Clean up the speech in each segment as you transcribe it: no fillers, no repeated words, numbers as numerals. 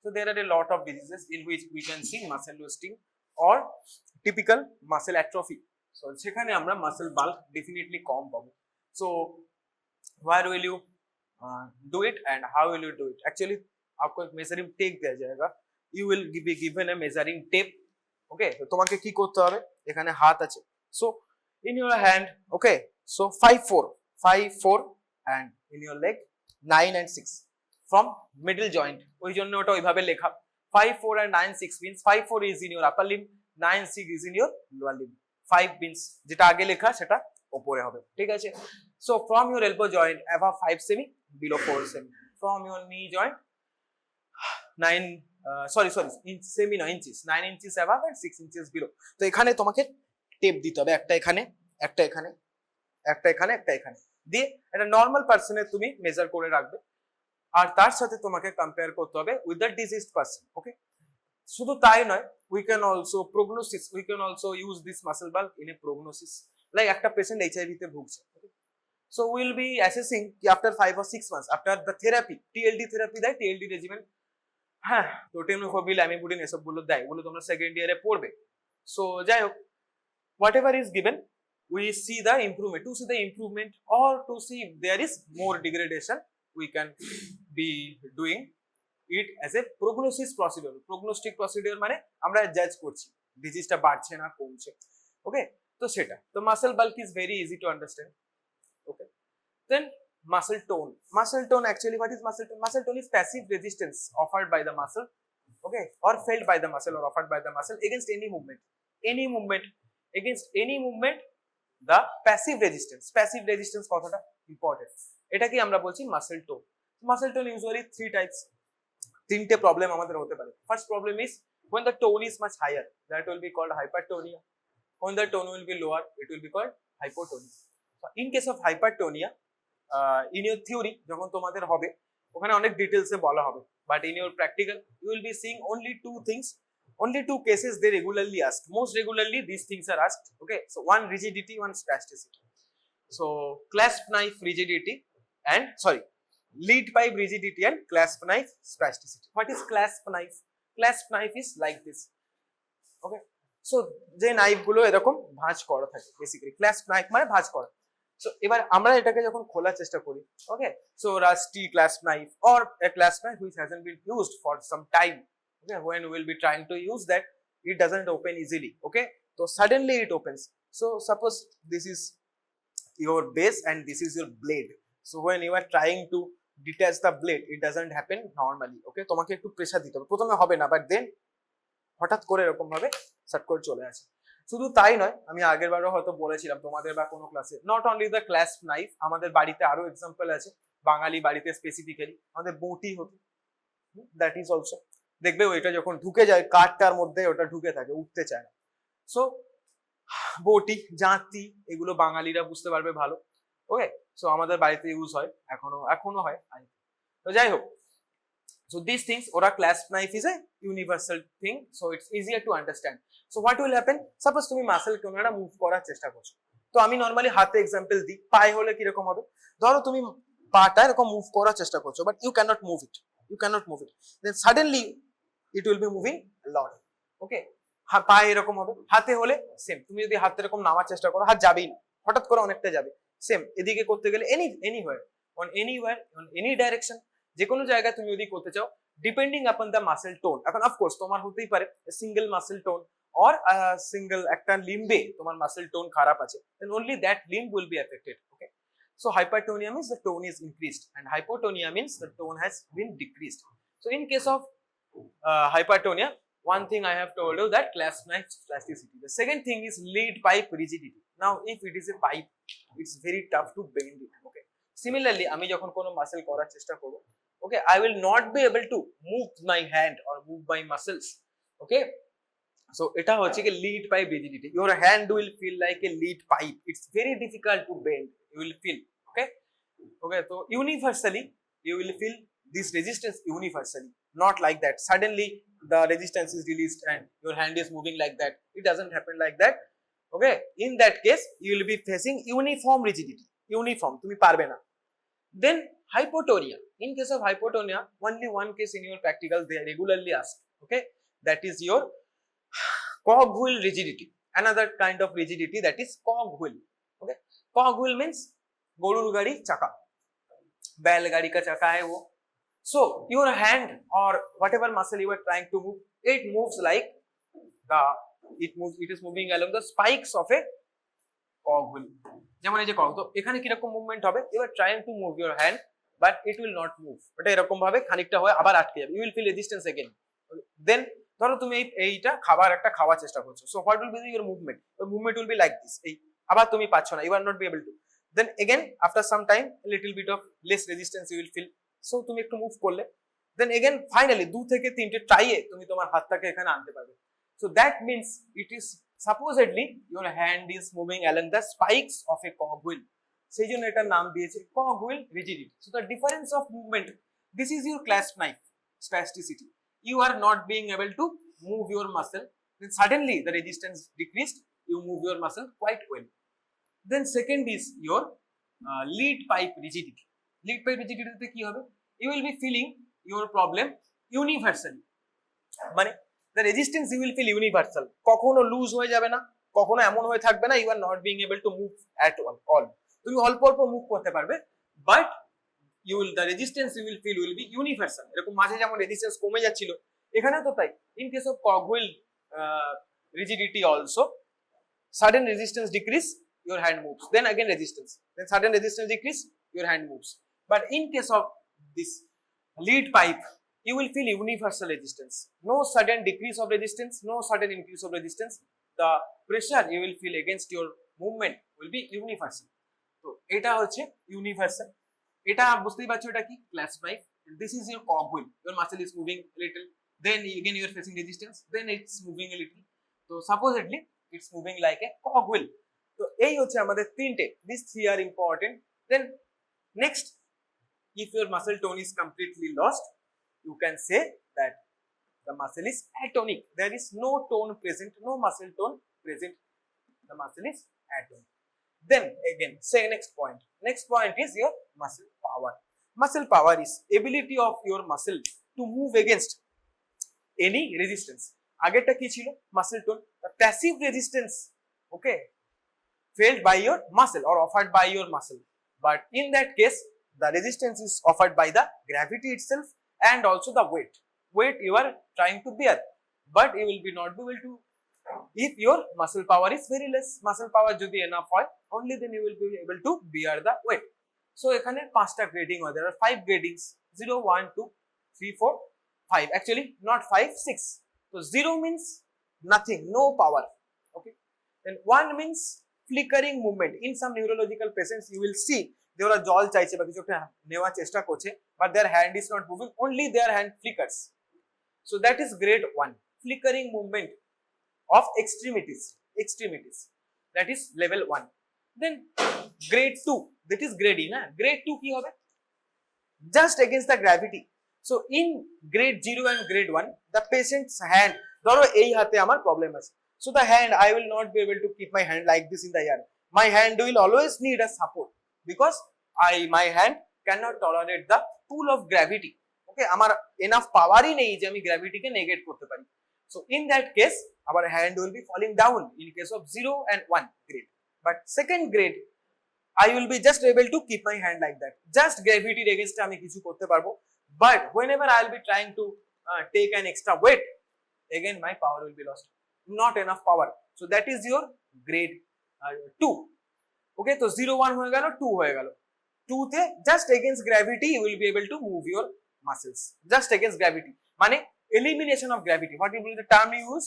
So there are a lot of diseases in which we can see muscle wasting or typical muscle atrophy. So সেখানে আমরা muscle bulk definitely কম পাবো. So where will you do it and how will you do it? Actually आपको एक measuring tape दिया जाएगा. You will be given a measuring tape. Okay, তো তোমাকে কি করতে হবে? এখানে হাত আছে. So in your hand, okay, so 5 4 and in your leg 9 and 6 from middle joint. ওই জন্য ওটা ওইভাবে লেখা. 5 4 and 9 6 means 5 4 is in your upper limb, 9 6 is in your lower limb. 5 means যেটা আগে লেখা সেটা উপরে হবে, ঠিক আছে? So from your elbow joint above 5 semi, below 4 semi. From your knee joint 9 semi no inches, 9 inches above and 6 inches below. তো এখানে তোমাকে টেপ দিতে হবে, একটা এখানে, একটা এখানে, একটা এখানে, একটা এখানে দিয়ে একটা নর্মাল পার্সনের তুমি মেজার করে রাখবে আর তার সাথে তোমাকে কম্পেয়ার করতে হবে উইথ দ্য ডিজিজড পার্সন। ওকে, শুধু তাই নয়, we can also use this muscle bulk in a prognosis. Like একটা পেশেন্ট এইচআইভি তে ভুগছে, so we will be assessing after 5 or 6 months after the therapy, TLD therapy দেয়, TLD regimen, হ্যাঁ, তো টেমনোফোবিল অ্যামিবুডিন এসব গুলো দেয়, ওগুলো তোমরা সেকেন্ড ইয়ারে পড়বে। সো যাই হোক, whatever is given, we see the improvement. To see the improvement or to see if there is more degradation, we can be doing it as a prognosis procedure. Prognostic procedure মানে আমরা জাজ করছি ডিজিজটা বাড়ছে না কমছে। ওকে, তো সেটা তো muscle bulk is very easy to understand. Okay, then muscle tone. Muscle tone, actually what is muscle tone? Muscle tone is passive resistance offered by the muscle, okay, or felt by the muscle or offered by the muscle against any movement, against any movement, the passive resistance কথাটা important. এটা কি আমরা বলছি muscle tone. Muscle tone usually 3 types, তিনটে problem আমাদের হতে পারে। First problem is when the tone is much higher, that will be called hypertonia. When the tone will be lower, it will be called hypotonia. So in case of hypertonia, in your theory যখন তোমাদের হবে ওখানে অনেক ডিটেইলসে বলা হবে, but in your practical you will be seeing only two cases they regularly ask. Most regularly these things are asked. Okay, so one rigidity, one spasticity. So clasp knife rigidity and lead pipe rigidity and clasp knife spasticity. What is clasp knife? Clasp knife is like this. Okay, so যে knife গুলো এরকম ভাঁজ করা থাকে, basically clasp knife মানে ভাঁজ করা। So এবার আমরা এটাকে যখন খোলার চেষ্টা করি, okay, so rusty clasp knife or a clasp knife which hasn't been used for some time, okay, when we will be trying to use that, it doesn't open easily. Okay, so suddenly it opens. So suppose this is your base and this is your blade. So when you are trying to detach the blade, it doesn't happen normally. Okay, তোমাকে একটু pressure দিতে হবে, প্রথমে হবে না, but then হঠাৎ করে এরকম ভাবে শর্ট করে চলে আসে। শুধু তাই নয়, আমি আগের বারও হয়তো বলেছিলাম তোমাদের বা কোনো ক্লাসে, নট অনলি দ্য ক্লাস্প নাইফ, আমাদের বাড়িতে আরো এক্সাম্পল আছে। বাঙালি বাড়িতে স্পেসিফিক্যালি আমাদের বটি হতো, দ্যাট ইজ অলসো, দেখবে ওইটা যখন ঢুকে যায় কাঠটার মধ্যে, ওটা ঢুকে থাকে, উঠতে চায় না। সো বটি, জাঁতি, এগুলো বাঙালিরা বুঝতে পারবে ভালো। ওকে, সো আমাদের বাড়িতে ইউজ হয়, এখনো হয়। তো যাই হোক, so these things, or a clasp knife is a universal thing, so it's easier to understand. So what will happen, suppose তুমি মাসল টোনটা মুভ করার চেষ্টা করছো, তো আমি নরমালি হাতে এক্সাম্পল দিই, পায়ে হলে কি রকম হবে, ধরো তুমি পাটা এরকম মুভ করার চেষ্টা করছো, but you cannot move it, then suddenly it will be moving a lot. Okay, পায়ে এরকম হবে, হাতে হলে সেম, তুমি যদি হাতে এরকম নামার চেষ্টা করো, হাত যাবেই না, হঠাৎ করে অনেকটা যাবে। সেম এদিকে করতে গেলে anywhere on any direction, যে কোনো জায়গায় তুমি যদি করতে চাও, depending upon the muscle tone. এখন অফকোর্স তোমার হতেই পারে single muscle tone or single একটা লিম্বে তোমার মাসেল টোন খারাপ আছে, then only that limb will be affected. Okay, so hypertonia means the tone is increased and hypotonia means the tone has been decreased. So in case of hypertonia, one thing I have told you, that clasp knife plasticity. The second thing is lead pipe rigidity. Now if it is a pipe, it's very tough to bend it. Okay, similarly আমি যখন কোনো muscle করার চেষ্টা করব, okay, I will not be able to move my hand or move my muscles. Okay, so এটা হচ্ছে কি lead pipe rigidity. Your hand will feel like a lead pipe, it's very difficult to bend, you will feel. Okay, so universally you will feel this resistance universally, not like that suddenly the resistance is released and your hand is moving like that, it doesn't happen like that. Okay, in that case you will be facing uniform rigidity, uniform, তুমি পারবে না। Then hypotonia. In case of hypotonia, only one case in your practical they regularly ask. Okay, that is your cogwheel rigidity. Another kind of rigidity, that is cogwheel. Okay, cogwheel means গরুর গাড়ি চাকা, बैलगाड़ी का चाका है वो. So your hand or whatever muscle you are trying to move, it moves like it is moving along the spikes of a cogwheel. যেমন এই যে cog, তো এখানে কিরকম মুভমেন্ট হবে, you are trying to move your hand but it will not move, এটা এরকম ভাবে খানিকটা হয় আবার আটকে যাবে, you will feel resistance again. Then ধরো তুমি এইটা খাওয়ার চেষ্টা করছো, so what will be your movement? Your movement will be like this, এই আবার তুমি পাচ্ছ না, you are not be able to. Then again after some time a little bit of less resistance you will feel, so তুমি একটু move করলে, then again finally 2 থেকে 3টে ট্রাইয়ে তুমি তোমার হাতটাকে এখানে আনতে পারবে. So that means it is supposedly your hand is moving along the spikes of a cogwheel, সেই জন্য এটার নাম দিয়েছে cogwheel rigidity. So the difference of movement, this is your clasp knife spasticity. You are not being able to move your muscle, then suddenly the resistance decreased, you move your muscle quite well. Then second is your lead pipe rigidity. Lead pipe rigidity তে কি হবে, you will be feeling your problem universally, মানে the resistance you will feel universal, কখনো loose হয়ে যাবে না, কখনো এমন হয়ে থাকবে না you are not being able to move at all. তুমি অল্প অল্প মুভ করতে পারবে, but the resistance you will feel will be universal. এরকম মাঝে যেমন রেজিস্ট্যান্স কমে যাচ্ছিল, এখানে তো তাই. In case of cogwheel rigidity also, sudden resistance decrease, your hand moves, then again resistance, then sudden resistance decrease, your hand moves. But in case of this lead pipe, you will feel universal resistance, no sudden decrease of resistance, no sudden increase of resistance, the pressure you will feel against your movement will be universal. তো এটা হচ্ছে universal, এটা বুঝতেই পারছো এটা কি, clasp knife. This is your cogwheel, your muscle is moving a little, then again you are facing resistance, then it's moving a little, so supposedly it's moving like a cogwheel. তো এই হচ্ছে আমাদের তিনটে, these three are important. Then next, if your muscle tone is completely lost, you can say that the muscle is atonic, there is no tone present, no muscle tone present, the muscle is atonic. Then again say next point is your muscle power. Muscle power is ability of your muscle to move against any resistance. আগেরটা কি ছিল, muscle tone, the passive resistance, okay, felt by your muscle or offered by your muscle, but in that case the resistance is offered by the gravity itself and also the weight you are trying to bear, but you will be not be able to, if your muscle power is very less. Muscle power যদি enough হয়, only then you will be able to bear the weight. So এখানে পাঁচটা grading হয়, there are 5 gradings, 0 1 2 3 4 5, actually not 5 6. So 0 means nothing, no power, okay. Then 1 means flickering movement. In some neurological patients you will see they ওরা জল চাইছে বা কিছু একটা নেওয়ার চেষ্টা করছে, but their hand is not moving, only their hand flickers. So that is grade 1, flickering movement of extremities, that is level 1. Then grade 2, that is grading, grade 2 কি হবে, just against the gravity. So in grade 0 and grade 1, the patient's hand, ধরো এই হাতে আমার problem আছে, so the hand, I will not be able to keep my hand like this in the air, my hand will always need a support because my hand cannot tolerate the pull of gravity, okay, আমার enough powerই নেই যে আমি গ্র্যাভিটিকে নেগেট করতে পারি. So in that case our hand will be falling down in case of 0 and 1 grade. But second grade, I will be just able to keep my hand like that, just gravity against আমি কিছু করতে পারবো, but whenever I will be trying to take an extra weight, again my power will be lost, not enough power. So that is your grade 2, okay. তো 0 1 হয়ে গেল, 2 হয়ে গেল, 2 তে just against gravity you will be able to move your muscles, just against gravity, মানে elimination of gravity. What will be the term you use,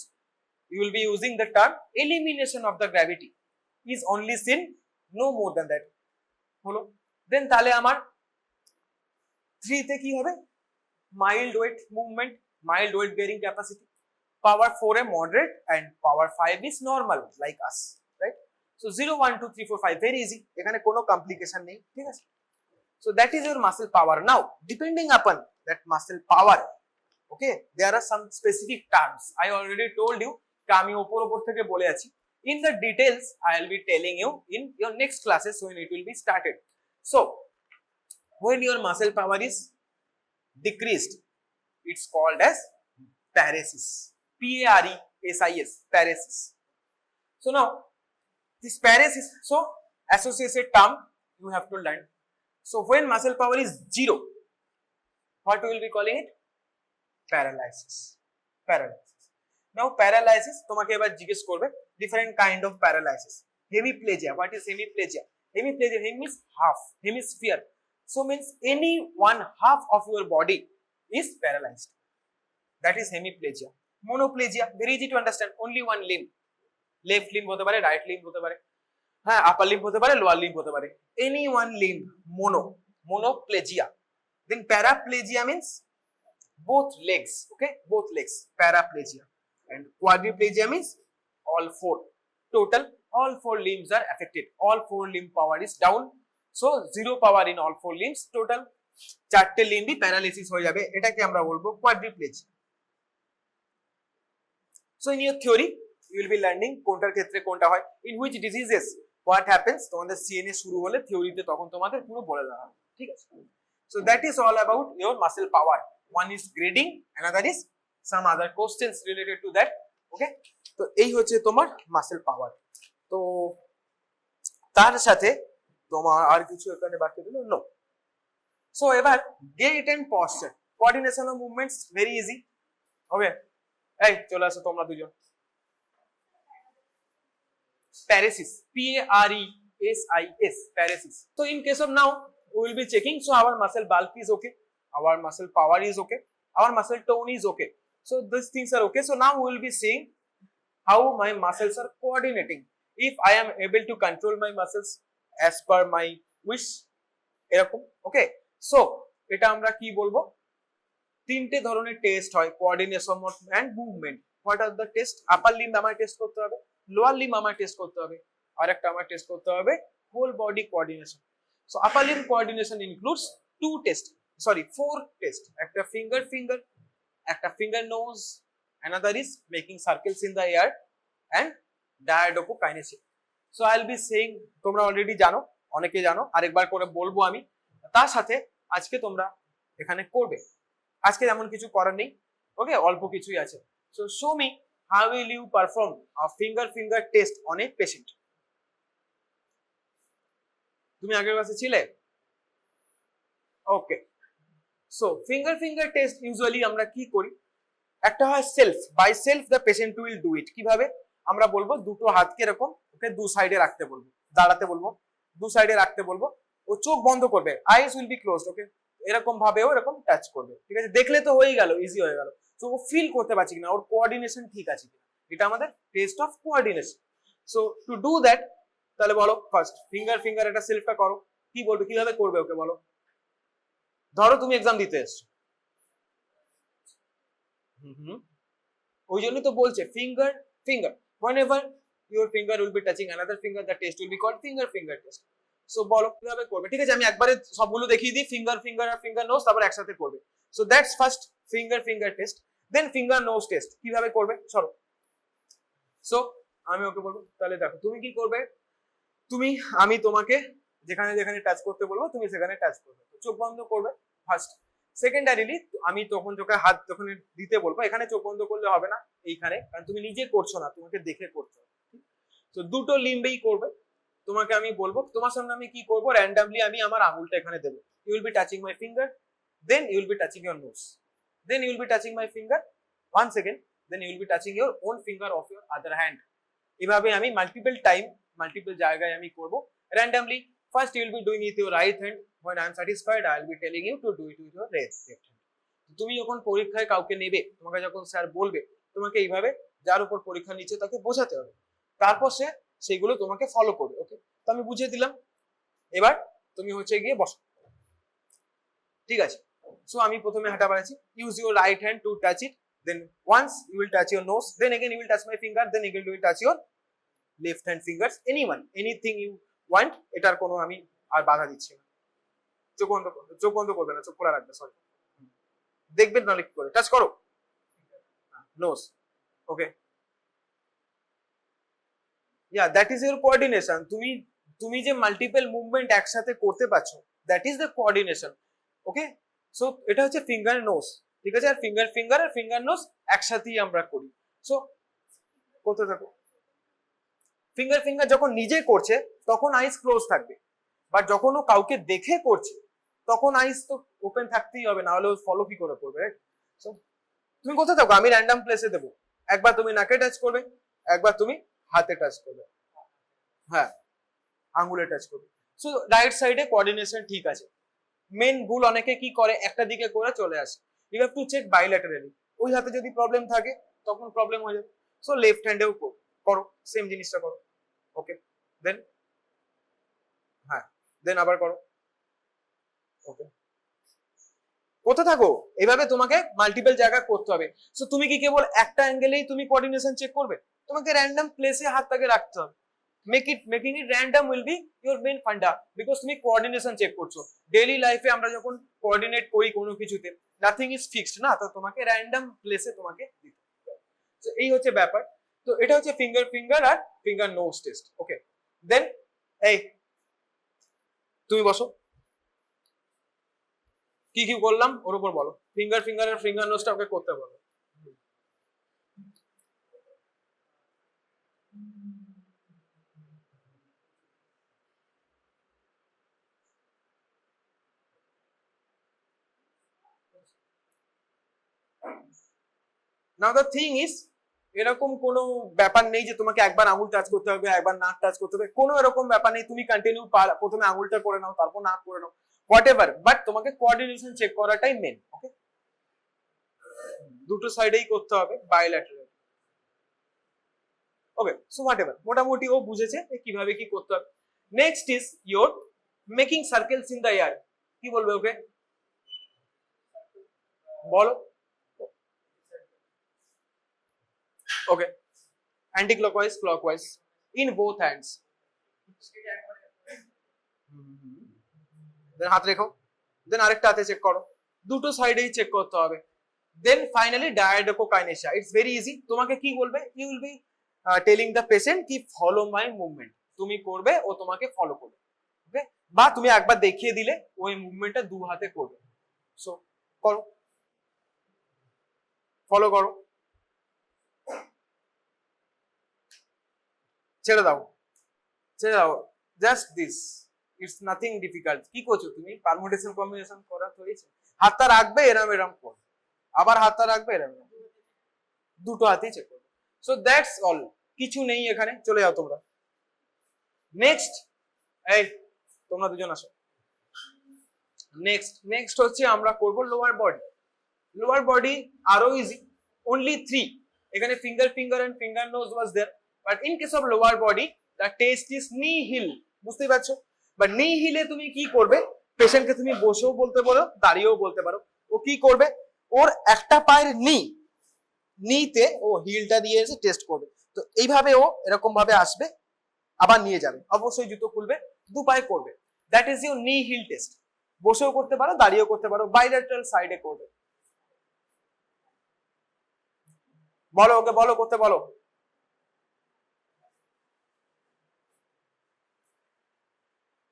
you will be using the term elimination of the gravity is only seen, no more than that হলো. Then তাহলে আমার 3 তে কি হবে, mild weight movement, mild weight bearing capacity, power 4 a moderate and power 5 is normal like us, right? So 0 1 2 3 4 5 very easy, এখানে কোনো complication নেই, ঠিক আছে. So that is your muscle power. Now depending upon that muscle power, okay, there are some specific terms I already told you, আমি ওপর থেকে বলে আছি, in the details I will be telling you in your next classes when it will be started. So when your muscle power is decreased, it's called as paresis. Paresis, paresis. So now this paresis, so associated term you have to learn. So when muscle power is zero, what we will be calling it? Paralysis. Paralysis. Now paralysis তোমাকে এবার জিজ্ঞেস করবে different kind of paralysis. Hemiplegia. What is hemiplegia? Hemiplegia means half, hemisphere. So means any one half of your body is paralyzed. That is hemiplegia. Monoplegia, very easy to understand, only one limb. Left limb হতে পারে, right limb হতে পারে, হ্যাঁ upper limb হতে পারে, lower limb হতে পারে, any one limb. Monoplegia. Then paraplegia means both legs, okay, both legs, paraplegia. And quadriplegia means all four. Total all four limbs are affected, all four limb power is down, so zero power in all four limbs, total চারটে লিম্বই paralysis হয়ে যাবে, এটাকে আমরা বলবো quadriplegia. So in your theory you will be learning কোনটার ক্ষেত্রে কোনটা হয়, in which diseases what happens, তোমাদের সিএনএ শুরু হলে থিওরিতে তখন তোমাদের পুরো বলে দেওয়া হবে, ঠিক আছে. So that is all about your muscle power. One is grading, another is some other questions related to that, okay. তো এই হচ্ছে তোমার মাসেল পাওয়ার. তো তার সাথে তোমার আর কিছু এখানে বাকি দিল নো. সো এবার gait and posture, coordination of movements very easy, okay. এই চলে আসো তোমরা দুজন. Paresis, PARESIS, paresis. So in case of now we will be checking, so our muscle bulk is okay, our muscle power is okay, our muscle tone is okay, so these things are okay. So now we will be seeing how my muscles are coordinating, if I am able to control my muscles as per my wish, এরকম, okay. So এটা আমরা কি বলবো, তিনটে ধরনের test হয়, coordination and movement. What are the test? Upper limb আমার test করতে হবে, লোয়ার লিম্ব আমার টেস্ট করতে হবে, আর একটা আমার টেস্ট করতে হবে whole body coordination. So upper limb coordination includes two test, sorry four test. একটা ফিঙ্গার, একটা finger nose, another is making circles in the air, and diadochokinesis. So I'll be saying, তোমরা already জানো, অনেকে জানো, আরেকবার করে বলবো আমি. তার সাথে আজকে তোমরা এখানে করবে, আজকে যেমন কিছু করার নেই, ওকে, অল্প কিছুই আছে. So show me how will you perform a finger test on a patient. তুমি আগের ক্লাসে ছিলে, okay. So finger test usually আমরা কি করি, একটা হয় self, by self the patient will do it. কিভাবে? আমরা বলবো দুটো হাতকে এরকম ওকে দু সাইডে রাখতে বলবো, দাঁড়াতে বলবো, দু সাইডে রাখতে বলবো, ও চোখ বন্ধ করবে, আইস উইল বি ক্লোজড, ওকে. এরকম ভাবেও এরকম টাচ করবে, ঠিক আছে. দেখলে তো হয়ে গেল, ইজি হয়ে গেল. তো ও ফিল করতে পারছে কিনা, ওর কোঅর্ডিনেশন ঠিক আছে কিনা, এটা আমাদের test of coordination. So to do that, তাহলে বলো ফার্স্ট ফিঙ্গার এটা সেলফটা করো. কি বলবে, কিভাবে করবে, ওকে বলো. ধরো তুমি এক্সাম দিতে এসছো, ওই জন্যই তো বলছে finger. whenever your finger will be touching another finger, the test will be called finger test. So বলো কিভাবে করবে, ঠিক আছে. আমি একবারে সবগুলো দেখিয়ে দিই, ফিঙ্গার আর ফিঙ্গার নোজ, তারপর একসাথে করবে. So that's first finger test, then finger nose test. কিভাবে করবে চলো. সো আমি ওকে বলবো, তাহলে দেখো তুমি কি করবে, আমি তোমাকে যেখানে টাচ করতে বলবো তুমি সেখানে টাচ করবে, চোখ বন্ধ করবে ফার্স্ট. সেকেন্ডারিলি আমি তখন তোকে হাত যখন দিতে বলবো, এখানে চোখ বন্ধ করলে হবে না, এইখানে, কারণ তুমি নিজে করছো না, তোমাকে দেখে করতে হবে. তো দুটো লিম্বেই করবে. তোমাকে আমি বলবো, তোমার সামনে আমি কি করবো, র্যান্ডামলি আমি আমার আঙুলটা এখানে দেবো. You will be touching my finger, then you will be touching your nose, then you will be touching my finger once again, then you will be touching your own finger of your other hand. এভাবে আমি multiple জায়গায় আমি করবো randomly. First you will be doing it with your right hand. When I am satisfied, I will be telling you to do it with your left hand. তুমি যখন পরীক্ষায় কাউকে নেবে, তোমাকে যখন স্যার বলবে, তোমাকে এইভাবে যার উপর পরীক্ষা নিচ্ছে তাকে বোঝাতে হবে, তারপর সে সেগুলো তোমাকে ফলো করবে, ওকে. তো আমি বুঝিয়ে দিলাম, এবার তুমি হচ্ছে গিয়ে বসো, ঠিক আছে. সো আমি প্রথমে হাঁটা বাড়াচ্ছি, use your right hand to touch it, then once you will touch your nose, then again you will touch my finger, then again you will touch your left hand fingers, anything you want. এটার কোনো আমি আর বাধা দিচ্ছি না. চোখ বন্ধ করবে না, চোখ খোলা রাখবে, সরি. দেখবেন নাহলে কি করে, টাচ করো nose, okay. That is your coordination. তুমি যে মাল্টিপল মুভমেন্ট একসাথে করতে পারছো, that is the coordination. Okay, so এটা হচ্ছে ফিঙ্গার নোজ, ঠিক আছে? আর ফিঙ্গার আর ফিঙ্গার নোজ একসাথেই আমরা করি। সো করতে থাকো। ফিঙ্গার যখন নিজে করছে তখন আইস ক্লোজ থাকবে, বাট যখন ও কাউকে দেখে করছে তখন আইস তো ওপেন থাকতেই হবে, না হলে ও ফলো কি করে করবে, রাইট? সো তুমি কোথায় থাকো, আমি র্যান্ডম প্লেসে দেবো। একবার তুমি নাকে টাচ করবে, একবার তুমি হাতে টাচ করবে, হ্যাঁ আঙ্গুলে টাচ করবে। সো রাইট সাইডে কোঅর্ডিনেশন ঠিক আছে। মেন ভুল অনেকে কি করে, একটা দিকে করে চলে আসে। You have to check bilaterally. ওই হাতে যদি প্রবলেম থাকে তখন প্রবলেম হয়ে যাবে। সো লেফট হ্যান্ডেও করো, সেম জিনিসটা করো। ওকে, দেন হ্যাঁ, দেন আবার করো। ওকে, কোথায় থাকো, এভাবে তোমাকে মাল্টিপল জায়গায় করতে হবে। সো তুমি কি কেবল একটা অ্যাঙ্গেলেই তুমি কোঅর্ডিনেশন চেক করবে? তোমাকে র্যান্ডম প্লেসে হাতটাকে রাখতে হবে। Making it random will be your main funda, because তুমি কোঅর্ডিনেশন চেক করছো। ডেইলি লাইফে আমরা যখন কোঅর্ডিনেট করি কোনো কিছুতে, নাথিং ইজ ফিক্সড না, তো তোমাকে র্যান্ডম প্লেসে তোমাকে দিতে হবে। তো এই হচ্ছে ব্যাপার। তো এটা হচ্ছে ফিঙ্গার আর ফিঙ্গার নোজ টেস্ট। ওকে, দেন এই তুমি বসো, কি কি করলাম ওর উপর বলো। ফিঙ্গার আর ফিঙ্গার নোজটা ওকে করতে বলো। নাও দ্য থিং ইজ, এরকম কোনো ব্যাপার নেই যে তোমাকে একবার আঙুল টাচ করতে হবে, একবার নাক টাচ করতে হবে, কোনো এরকম ব্যাপার নেই। তুমি কন্টিনিউ প্রথমে আঙুলটা করে নাও, তারপর নাক করে নাও, হোয়াট এভার, বাট তোমাকে কোঅর্ডিনেশন চেক করাটাই মেন। ওকে, দুটো সাইডেই করতে হবে bilateral. Okay, so whatever, মোটামুটি ও বুঝেছে কিভাবে কি করতে হবে। Next is your making circles in the air. কি বলবে ওকে, বলো। Okay, anti clockwise clockwise in both hands. Then হাত রেখো, দেন আরেকটা হাতে চেক করো, দুটো সাইডেই চেক করতে হবে। Then finally diadochokinesia, it's very easy. তোমাকে কি বলবে, you will be telling the patient কি ফলো মাই মুভমেন্ট, তুমি করবে ও তোমাকে ফলো করবে। ওকে, বা তুমি একবার দেখিয়ে দিলে ওই মুভমেন্টটা দু হাতে করবে। সো করো, ফলো করো, ছেড়ে দাও, ছেড়ে দাও, just this, it's nothing difficult. কি করছো তুমি, পারমুটেশন কম্বিনেশন করা তো হয়েছে। হাতটা রাখবে এরম এরম কর, আবার হাতটা রাখবে এরম, দুটো হাতেই চেক করবে। সো দ্যাটস অল, কিছু নেই এখানে, চলে যাও তোমরা। নেক্সট, এই তোমরা দুজন আসো। নেক্সট হচ্ছে আমরা করব লোয়ার বডি। লোয়ার বডি আরো ইজি, only 3। এখানে finger and finger nose was there, but in case of lower body the test is knee heel. বুঝতেই পারছো? বাট নি হিলে তুমি কি করবে, পেশেন্টকে তুমি বসেও বলতে পারো, দাঁড়িয়েও বলতে পারো। ও কি করবে, ওর একটা পায়ের নিতে ও হিলটা দিয়ে এসে টেস্ট করবে। তো এইভাবে ও এরকম ভাবে আসবে, আবার নিয়ে যাবে, অবশ্যই জুতো খুলবে, দু পায়ে করবে। দ্যাট ইজ ইউর নি হিল টেস্ট। বসেও করতে পারো, দাঁড়িয়েও করতে পারো, বাইলেটারাল সাইডে করবে। বলো ওকে, বলো করতে বলো।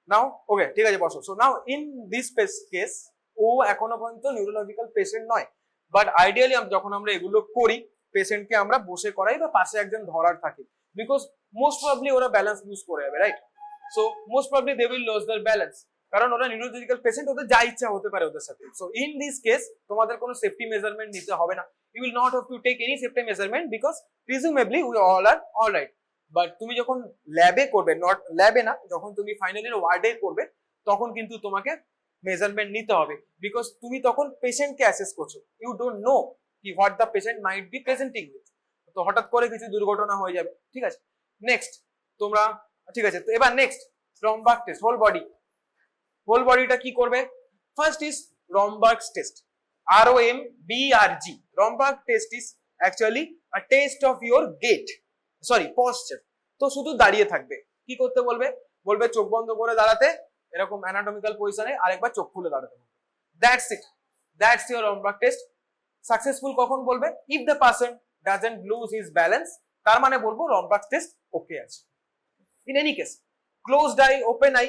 নাও ওকে, ঠিক আছে বসো। So now in this case, ও এখনো পর্যন্ত নিউরোলজিক্যাল পেশেন্ট নয়, বাট আইডিয়ালি যখন আমরা এগুলো করি, পেশেন্টকে আমরা বসে করাই বা পাশে একজন ধরার থাকে, বিকজ মোস্ট প্রবাবলি ওরা ব্যালেন্স লুজ করে যাবে, right? So most probably they will loss their balance, কারণ ওরা নিউরোলজিক্যাল পেশেন্ট, ওদের যা ইচ্ছা হতে পারে ওদের সাথে। সো ইন দিস কেস তোমাদের কোনো সেফটি মেজারমেন্ট নিতে হবে না, you will not have to take any safety measurement, because presumably we all are all right. But তুমি যখন ল্যাবে করবে, নট ল্যাবে না, যখন তুমি ফাইনালি ওয়ার্ডে করবে, তখন কিন্তু তোমাকে মেজারমেন্ট নিতে হবে, বিকজ তুমি তখন পেশেন্টকে অ্যাসেস করছো, ইউ ডোন্ট নো কি what the patient might be presenting with. তো হঠাৎ করে কিছু দুর্ঘটনা হয়ে যাবে, ঠিক আছে? নেক্সট তোমরা, ঠিক আছে, তো এবার নেক্সট রম্বার্গ টেস্ট, হোল বডিটা কি করবে। First is Romberg's test, ROMBRG। Romberg test is actually a test of your gait, sorry posture. তো শুধু দাঁড়িয়ে থাকবে, কি করতে বলবে, বলবে চোখ বন্ধ করে দাঁড়াতে, এরকম অ্যানাটমিক্যাল পজিশনে, আরেকবার চোখ খুলে দাঁড়াতে বলবে। That's it, that's your Romberg test. Successful কখন বলবে, if the person doesn't lose his balance, তার মানে বলবো রম্বার্গ টেস্ট ওকে আছে। In any case, closed eye, open eye,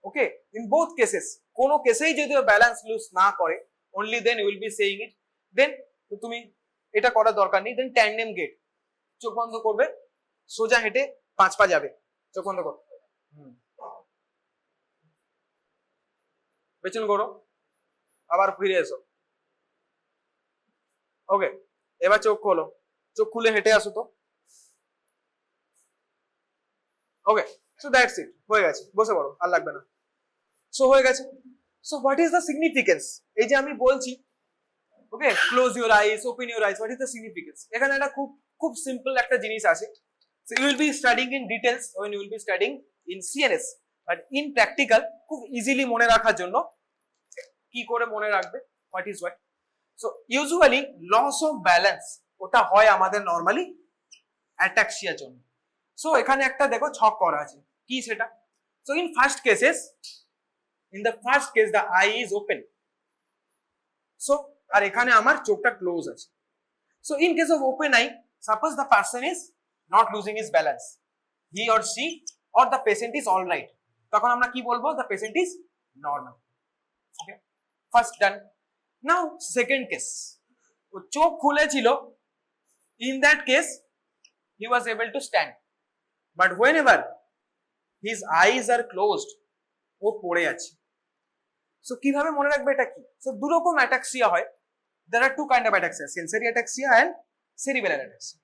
okay, in both cases, কোনো কেসেই যদি ব্যালেন্স লুজ না করে, only then you will be saying it. Then তুমি এটা করার দরকার নেই। দেন ট্যান্ডেম গেট, চোখ বন্ধ করবে, সোজা হেঁটে 5 পা যাবে, চোখ বন্ধ করো, পেছন করো, আবার ফিরে এসো। ওকে, এবার চোখ খোলো, চোখ খুলে হেঁটে আসো তো। ওকে, সো দ্যাটস ইট, হয়ে গেছে, বসে পড়ো, আর লাগবে না। সো হয়ে গেছে। So what is the significance? এই যে আমি বলছি, okay, close your eyes, open your eyes, what is the significance? এখানে একটা খুব খুব সিম্পল একটা জিনিস আছে। So you will be studying in details when you will be studying in CNS, but in practical খুব ইজিলি মনে রাখার জন্য কি করে মনে রাখবে what is what? So usually loss of balance ওটা হয় আমাদের নর্মালি অ্যাটাক্সিয়ার জন্য। সো এখানে একটা দেখো ছক করা আছে, কি সেটা? So in first cases, in the first case the eye is open, so আর এখানে আমার চোখটা ক্লোজ আছে। so in case of open eye, suppose the person is not losing his balance, he or she or the patient is all right, তখন আমরা কি বলবো? the patient is normal. okay, first done. now second case, ও চোখ খুলেছিল, in that case he was able to stand, but whenever his eyes are closed, ও পড়ে আছে। So কিভাবে মনে রাখবে এটা কি? সো দু রকম অ্যাটাক্সিয়া হয়। there are two kind of ataxia, sensory ataxia and cerebellar ataxia.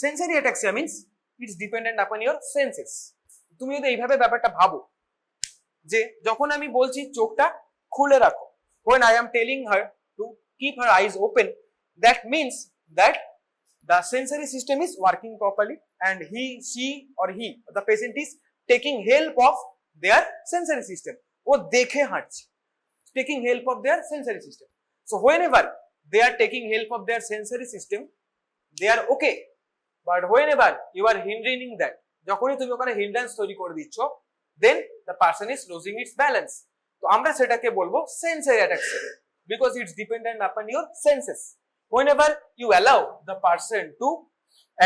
sensory ataxia means it's dependent upon your senses. তুমি যদি এইভাবে ব্যাপারটা ভাবো যে যখন আমি বলছি চোখটা খুলে রাখো, when I am telling her to keep her eyes open, that means that the sensory system is working properly and he, she or he, the patient is taking help of their sensory system. ও দেখে হাঁটছে, taking help of their sensory system. So whenever they are taking help of their sensory system, they are okay. But whenever you are hindering that, যখনই তুমি ওখানে hindrance তৈরি করে দিচ্ছ, then the person is losing its balance. তো আমরা সেটাকে বলবো sensory ataxia, because it's dependent upon your senses. Whenever you allow the person to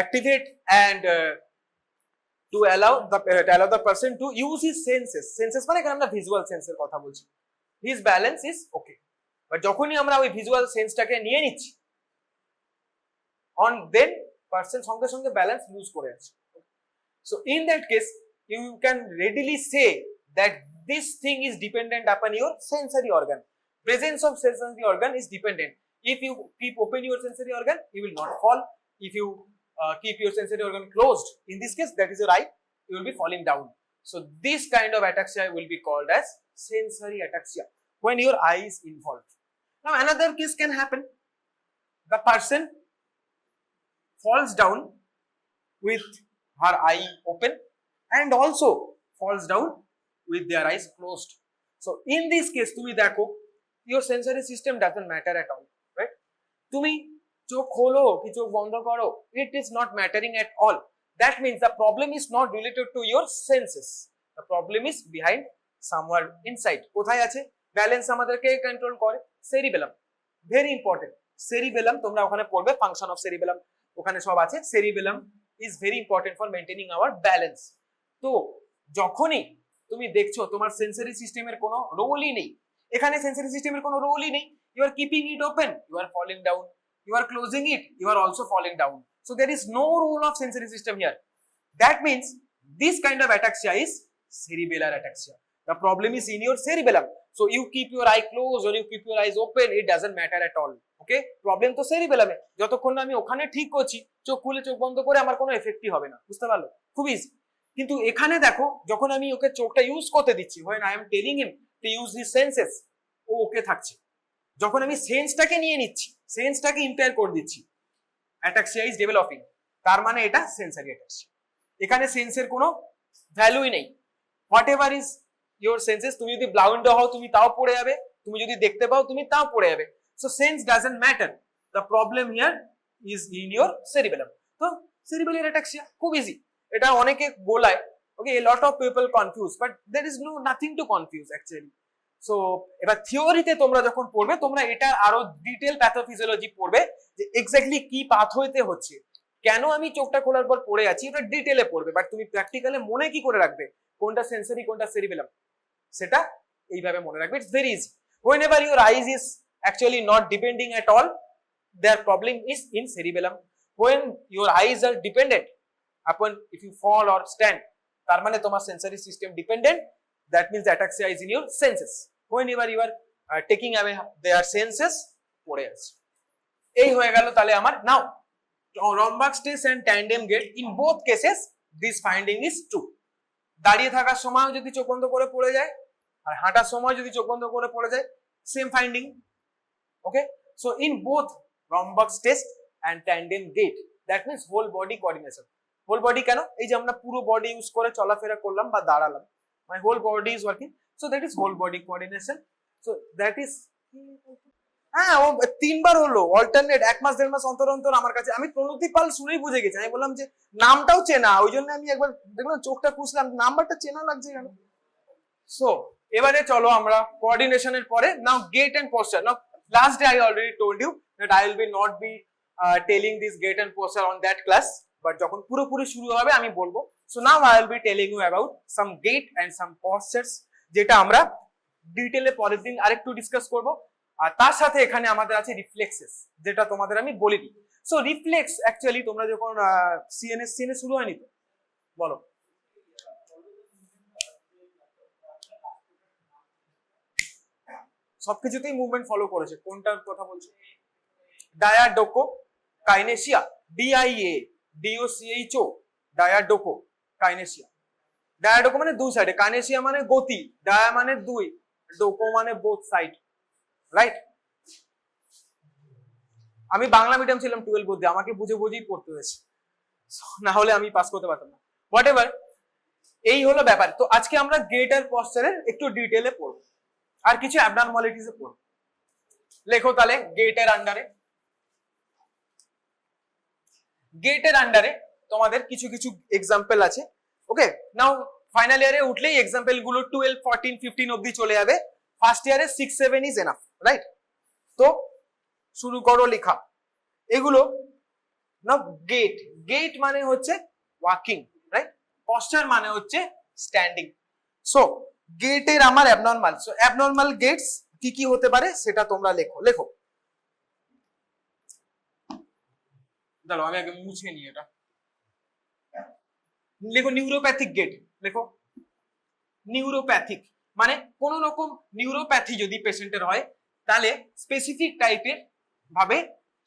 activate and to allow the person to use his senses মানে এখানে আমরা visual sense এর কথা বলছি, his balance is okay. But যখনই আমরা ওই visual সেন্সটাকে নিয়ে নিচ্ছি, on then person সঙ্গে সঙ্গে ব্যালেন্স লুজ করে আছে। So in that case you can readily say that this thing is dependent upon your sensory organ. Presence of sensory organ is dependent. If you keep open your sensory organ, you will not fall. If you keep your sensory organ closed, in this case that is your eye, you will be falling down. So this kind of ataxia will be called as sensory ataxia when your eye is involved. Now another case can happen. The person falls down with her eye open and also falls down with their eyes closed. So in this case তুমি দেখো your sensory system doesn't matter at all, right? তুমি চোখ খোলো কি চোখ বন্ধ করো, it is not mattering at all. That means the problem is not related to your senses. The problem is behind somewhere inside. কোথায় আছে? ব্যালেন্স আমাদেরকে কন্ট্রোল করে সেরিবেলাম, ভেরি ইম্পর্টেন্ট। সেরিবেলাম তোমরা ওখানে পড়বে, ফাংশন অফ সেরিবেলাম ওখানে সব আছে। Cerebellum is very important for maintaining our balance. তো যখনই তুমি দেখছো তোমার সেন্সরি সিস্টেমের কোনো রোলই নেই, এখানে সেন্সরি সিস্টেমের কোনো রোলই নেই, you are keeping it open, you are falling down, you are closing it, you are also falling down. So there is no role of sensory system here. That means this kind of ataxia is cerebellar ataxia. The problem is in your cerebellum. So you keep your eye closed or you keep your eyes open, it doesn't matter at all. Okay, problem তো cerebellum এ, যতক্ষণ না আমি ওখানে ঠিক করছি চোখ খুলে চোখ বন্ধ করে আমার কোনো এফেক্টই হবে না, বুঝতে পারলো? খুব ইজি। কিন্তু এখানে দেখো যখন আমি ওকে চোখটা ইউজ করতে দিচ্ছি, when I am telling him to use his senses, ও ওকে থাকছে। যখন আমি সেন্সটাকে নিয়ে নিচ্ছি, সেন্সটাকে ইম্পেয়ার করে দিচ্ছি, অ্যাটাক্সিয়া ইজ ডেভেলপিং, তার মানে এটা সেন্সরি অ্যাটাক্সিয়া। এখানে সেন্সের কোনো ভ্যালুই নেই। হোয়াটএভার ইজ ইওর সেন্সেস, তুমি যদি ব্লাইন্ড হও তুমি তাও পড়ে যাবে, তুমি যদি দেখতে পাও তুমি তাও পড়ে যাবে। So sense doesn't matter, the problem here is in your cerebellum. তো সেরিবেলার অ্যাটাক্সিয়া খুব ইজি, এটা অনেকে গোলায়। Okay, a lot of people confuse, but there is no nothing to confuse actually. So এবার থিওরিতে তোমরা যখন পড়বে, তোমরা এটা আরো ডিটেল প্যাথোফিজিওলজি পড়বে যে এক্স্যাক্টলি কি পাথওয়েতে হচ্ছে, কেন আমি চোখটা খোলার পর পড়ে আছি, এটা ডিটেলে পড়বে। বাট তুমি প্র্যাকটিক্যালে মনে কি করে রাখবে কোনটা সেন্সরি কোনটা সেরিবেলাম? সেটা এইভাবে মনে রাখবে, it's very easy. whenever your eyes is actually not depending at all, their problem is in cerebellum. when your eyes are dependent upon if you fall or stand, তার মানে তোমার sensory system dependent, that means the ataxia is in your senses. whenever you are taking away their senses, পড়ে আছে। এই হয়ে গেল তাহলে আমার। নাও রম্বাক স্টেজ and tandem gait, in both cases this finding is true. দাঁড়িয়ে থাকার সময় যদি চোখ বন্ধ করে পড়ে যায় আর হাঁটার সময় যদি চোখ বন্ধ করে পড়ে যায়, same finding. Okay, so in both Romberg's স্টেজ and tandem gait, that means whole body coordination. Whole body কেন? এই যে আমরা পুরো বডি ইউজ করে চলাফেরা করলাম বা দাঁড়ালাম, my whole body is working, so that is whole body coordination. So that is, হ্যাঁ ও তিনবার হলো অল্টারনেট, 1 মাস 1.5 মাস অন্তর অন্তর আমার কাছে। আমি প্রণতি পাল শুনেই বুঝে গেছি, আমি বললাম যে নামটাও চেনা, ওই জন্য আমি একবার দেখলাম চোখটা খুঁজলাম, নাম্বারটা চেনা লাগছে কেন। সো এবারে চলো আমরা কোঅর্ডিনেশনের পরে, now gait and posture. Now last day I already told you that I will be not be telling this gait and posture on that class, but যখন পুরোপুরি শুরু হবে আমি বলবো। So now I will be telling you about some gait and some postures, যেটা আমরা ডিটেইলে পরের দিন আরেকটু ডিসকাস করব। আর তার সাথে এখানে আমাদের আছে রিফ্লেক্সেস, যেটা তোমাদের আমি বলিনি। সো রিফ্লেক্স অ্যাকচুয়ালি তোমরা যখন সিএনএস শুরু হয়নি তো বলো, সবকিছুতেই মুভমেন্ট ফলো করেছে, কোনটার কথা বলছো? ডায়াডোকো কাইনেসিয়া, ডিআইএ ডিওসিএইচও, ডায়াডোকো কাইনেসিয়া। ডায়াডোকো মানে দুই সাইডে, কাইনেসিয়া মানে গতি, ডায়া মানে দুই, ডোকো মানে বোথ সাইড, রাইট? আমি বাংলা মিডিয়াম ছিলাম 12 অবধি, আমাকে বুঝে বুঝেই পড়তে হয়েছে, না হলে আমি পাস করতে পারতাম না। হোয়াট এভার, এই হলো ব্যাপার। তো আজকে আমরা গেট আর পশ্চারের একটু ডিটেলে পড়বো, আর কিছু অ্যাবনর্মালিটিস পড়বো। লেখো তাহলে গেটের আন্ডারে, গেটের আন্ডারে তোমাদের কিছু কিছু এক্সাম্পল আছে। ওকে, নাও ফাইনাল ইয়ারে উঠলেই এক্সাম্পল গুলো 12, 14, 15 অবধি চলে যাবে। ফার্স্ট ইয়ারে 6, 7 ইজ এনাফ, রাইট? তো শুরু করো লেখা এগুলো। নাও গেট, গেট মানে হচ্ছে ওয়াকিং, রাইট? পশ্চার মানে হচ্ছে স্ট্যান্ডিং। সো গেটের আমার অ্যাবনর্মাল, সো অ্যাবনর্মাল গেটস কি কি হতে পারে সেটা তোমরা লেখো। লেখো, দাঁড়াও আমি আগে মুছে নিই এটা। লেখো নিউরোপ্যাথিক গেট। লেখো নিউরোপ্যাথিক মানে কোন রকম নিউরোপ্যাথি যদি পেশেন্টের হয় তাহলে স্পেসিফিক টাইপের ভাবে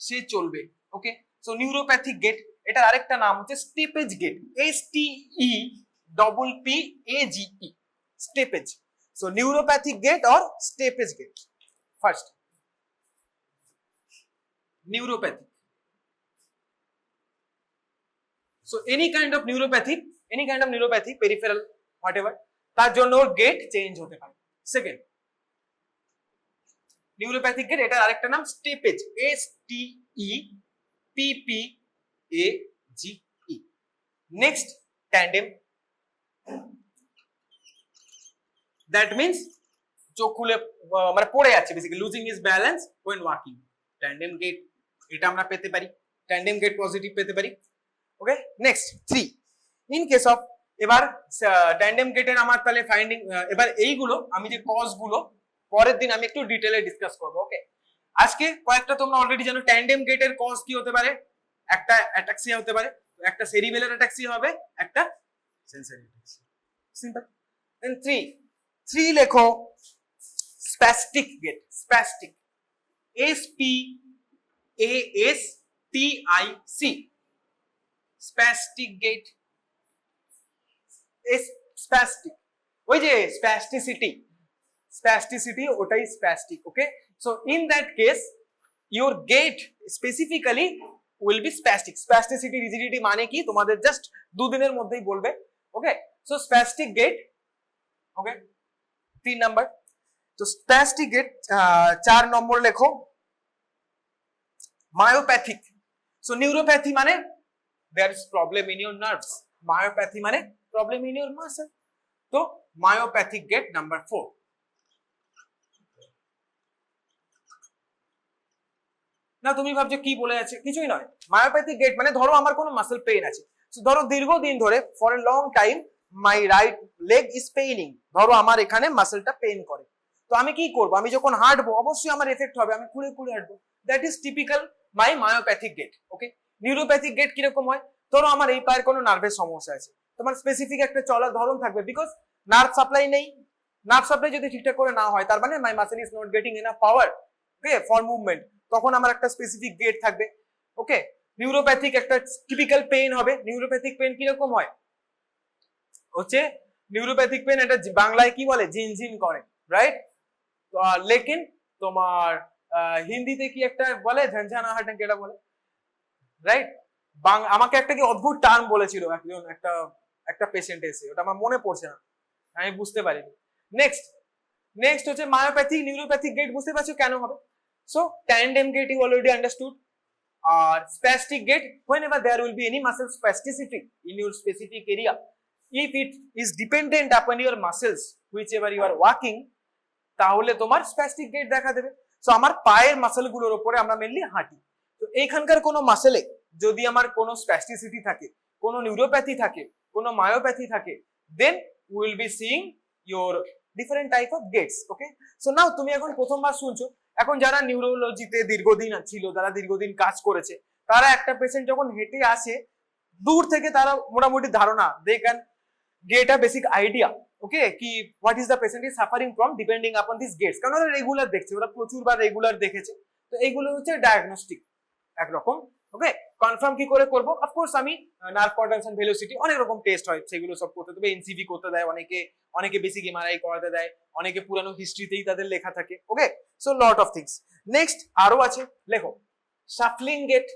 সে চলবে। ওকে, সো নিউরোপ্যাথিক গেট, এটার আরেকটা নাম হচ্ছে steppage gait, STEPPAGE, steppage. So neuropathic gait or steppage gait. First neuropathic, so any kind of neuropathy peripheral whatever, তার জন্য ওর গেট চেঞ্জ হতে পারে। সেকেন্ড নিউরোপ্যাথিক গেট, এটার আরেকটা নাম steppage, STEPPAGE। Next tandem, that means চোখ খুলে মানে পড়ে যাচ্ছে, basically losing his balance when walking, tandem gait এটা আমরা পেতে পারি, ট্যান্ডেম গেট পজিটিভ পেতে পারি। Okay, next 3 in case of, এবার ট্যান্ডেম গেটের আমার তাহলে ফাইন্ডিং, এবার এইগুলো আমি যে কজ গুলো পরের দিন আমি একটু ডিটেইলে ডিসকাস করব। ওকে, আজকে কয়েকটা তোমরা অলরেডি জানো। ট্যান্ডেম গেটের কজ কি হতে পারে? একটা অ্যাটাক্সিয়া হতে পারে, একটা সেরিবেলার অ্যাটাক্সিয়া হবে, একটা সেন্সরি অ্যাটাক্সিয়া, সিম্পল। দেন 3 লেখো spastic gait, spastic, SPASTIC, spastic gait, spastic, ওই যে স্প্যাস্টিসিটি ওটাই spastic. Okay, so in that case your gait specifically will be spastic. Spasticity rigidity মানে কি তোমাদের জাস্ট 2 দিনের মধ্যেই বলবে। Okay, so spastic gait. Okay, 3 number. তো স্প্যাস্টিক গেট। 4 নম্বর লেখো মায়োপ্যাথিক। সো নিউরোপ্যাথি মানে there is problem in your nerves, myopathy মানে problem in your muscle, তো myopathic gate number 4। না তুমি ভাবছো কি বলে আছে, কিছুই নয়। মায়োপ্যাথিক গেট মানে ধরো আমার কোনো মাসল পেইন আছে, তো ধরো দীর্ঘদিন ধরে for a long time my right leg is paining, ধরো আমার এখানে মাসেলটা পেইন করে, তো আমি কি করব, আমি যখন হাঁটবো অবশ্যই আমার এফেক্ট হবে, আমি খুঁড়ে খুঁড়ে হাঁটবো, that is typical my myopathic gait. Okay, neuropathic gait কিরকম হয়, ধরো আমার এই পায়ের কোনো নার্ভের সমস্যা আছে, তোমার স্পেসিফিক একটা চলার ধরন থাকবে, বিকজ নার্ভ সাপ্লাই নেই, নার্ভ সাপ্লাই যদি ঠিকঠাক করে না হয়, তার মানে my muscle is not getting enough power, okay, for movement, তখন আমার একটা স্পেসিফিক গেট থাকবে। ওকে, নিউরোপ্যাথিক একটা টিপিক্যাল পেইন হবে, নিউরোপ্যাথিক পেইন কিরকম হয় হচ্ছে, নিউরোপ্যাথিক পেইন এটা বাংলায় কি বলে, ঝিনঝিন করে, রাইট, লেকিন তোমার হিন্দিতে কি একটা বলে, ঝনঝনা হাট নাকি এটা বলে, রাইট। আমাকে একটা কি অদ্ভুত টার্ম বলেছিল একজন, একটা পেশেন্ট এসে, ওটা আমার মনে পড়ছে না, আমি বুঝতে পারিনি। নেক্সট হচ্ছে মায়োপ্যাথিক নিউরোপ্যাথিক গেট, বুঝতে পারছো কেন হবে। So tandem gait you already understood, আর spastic gait whenever there will be any muscle spasticity in your specific area, if it is dependent upon your muscles whichever you are working, তাহলে তোমার spastic gate দেখা দেবে। So আমার পায়ের muscle গুলোর উপরে আমরা মেনলি হাঁটি, তো এইখানকার কোনো মাসেলে যদি আমার কোনো স্প্যাস্টিসিটি থাকে, কোনো নিউরোপ্যাথি থাকে, কোনো মায়োপ্যাথি থাকে, then will be seeing your different type of gaits. Okay, so now তুমি এখন প্রথমবার শুনছো, এখন যারা নিউরোলজিতে দীর্ঘদিন ছিল, যারা দীর্ঘদিন কাজ করেছে, তারা একটা পেশেন্ট যখন হেঁটে আসে দূর থেকে তারা মোটামুটি ধারণা, they can get a basic idea, okay, কি what is the patient is suffering from depending upon this gaits, কারণ ওরা রেগুলার দেখছে, ওরা প্রচুরবার রেগুলার দেখেছে, তো এইগুলো হচ্ছে ডায়াগনস্টিক একরকম। ওকে, কনফার্ম কি করে করবো, অফকোর্স আমি নার্ভ কন্ডাকশন ভেলোসিটি অনেক রকম টেস্ট হয়, সেগুলো সব করতে দেবে, এনসিভি করতে দেয় অনেকে বেসিক এমআরআই করাতে দেয়, অনেকে পুরানো হিস্ট্রিতেই তাদের লেখা থাকে। Okay, so lot of things. Next আরো আছে, লেখো শাফলিং গেট,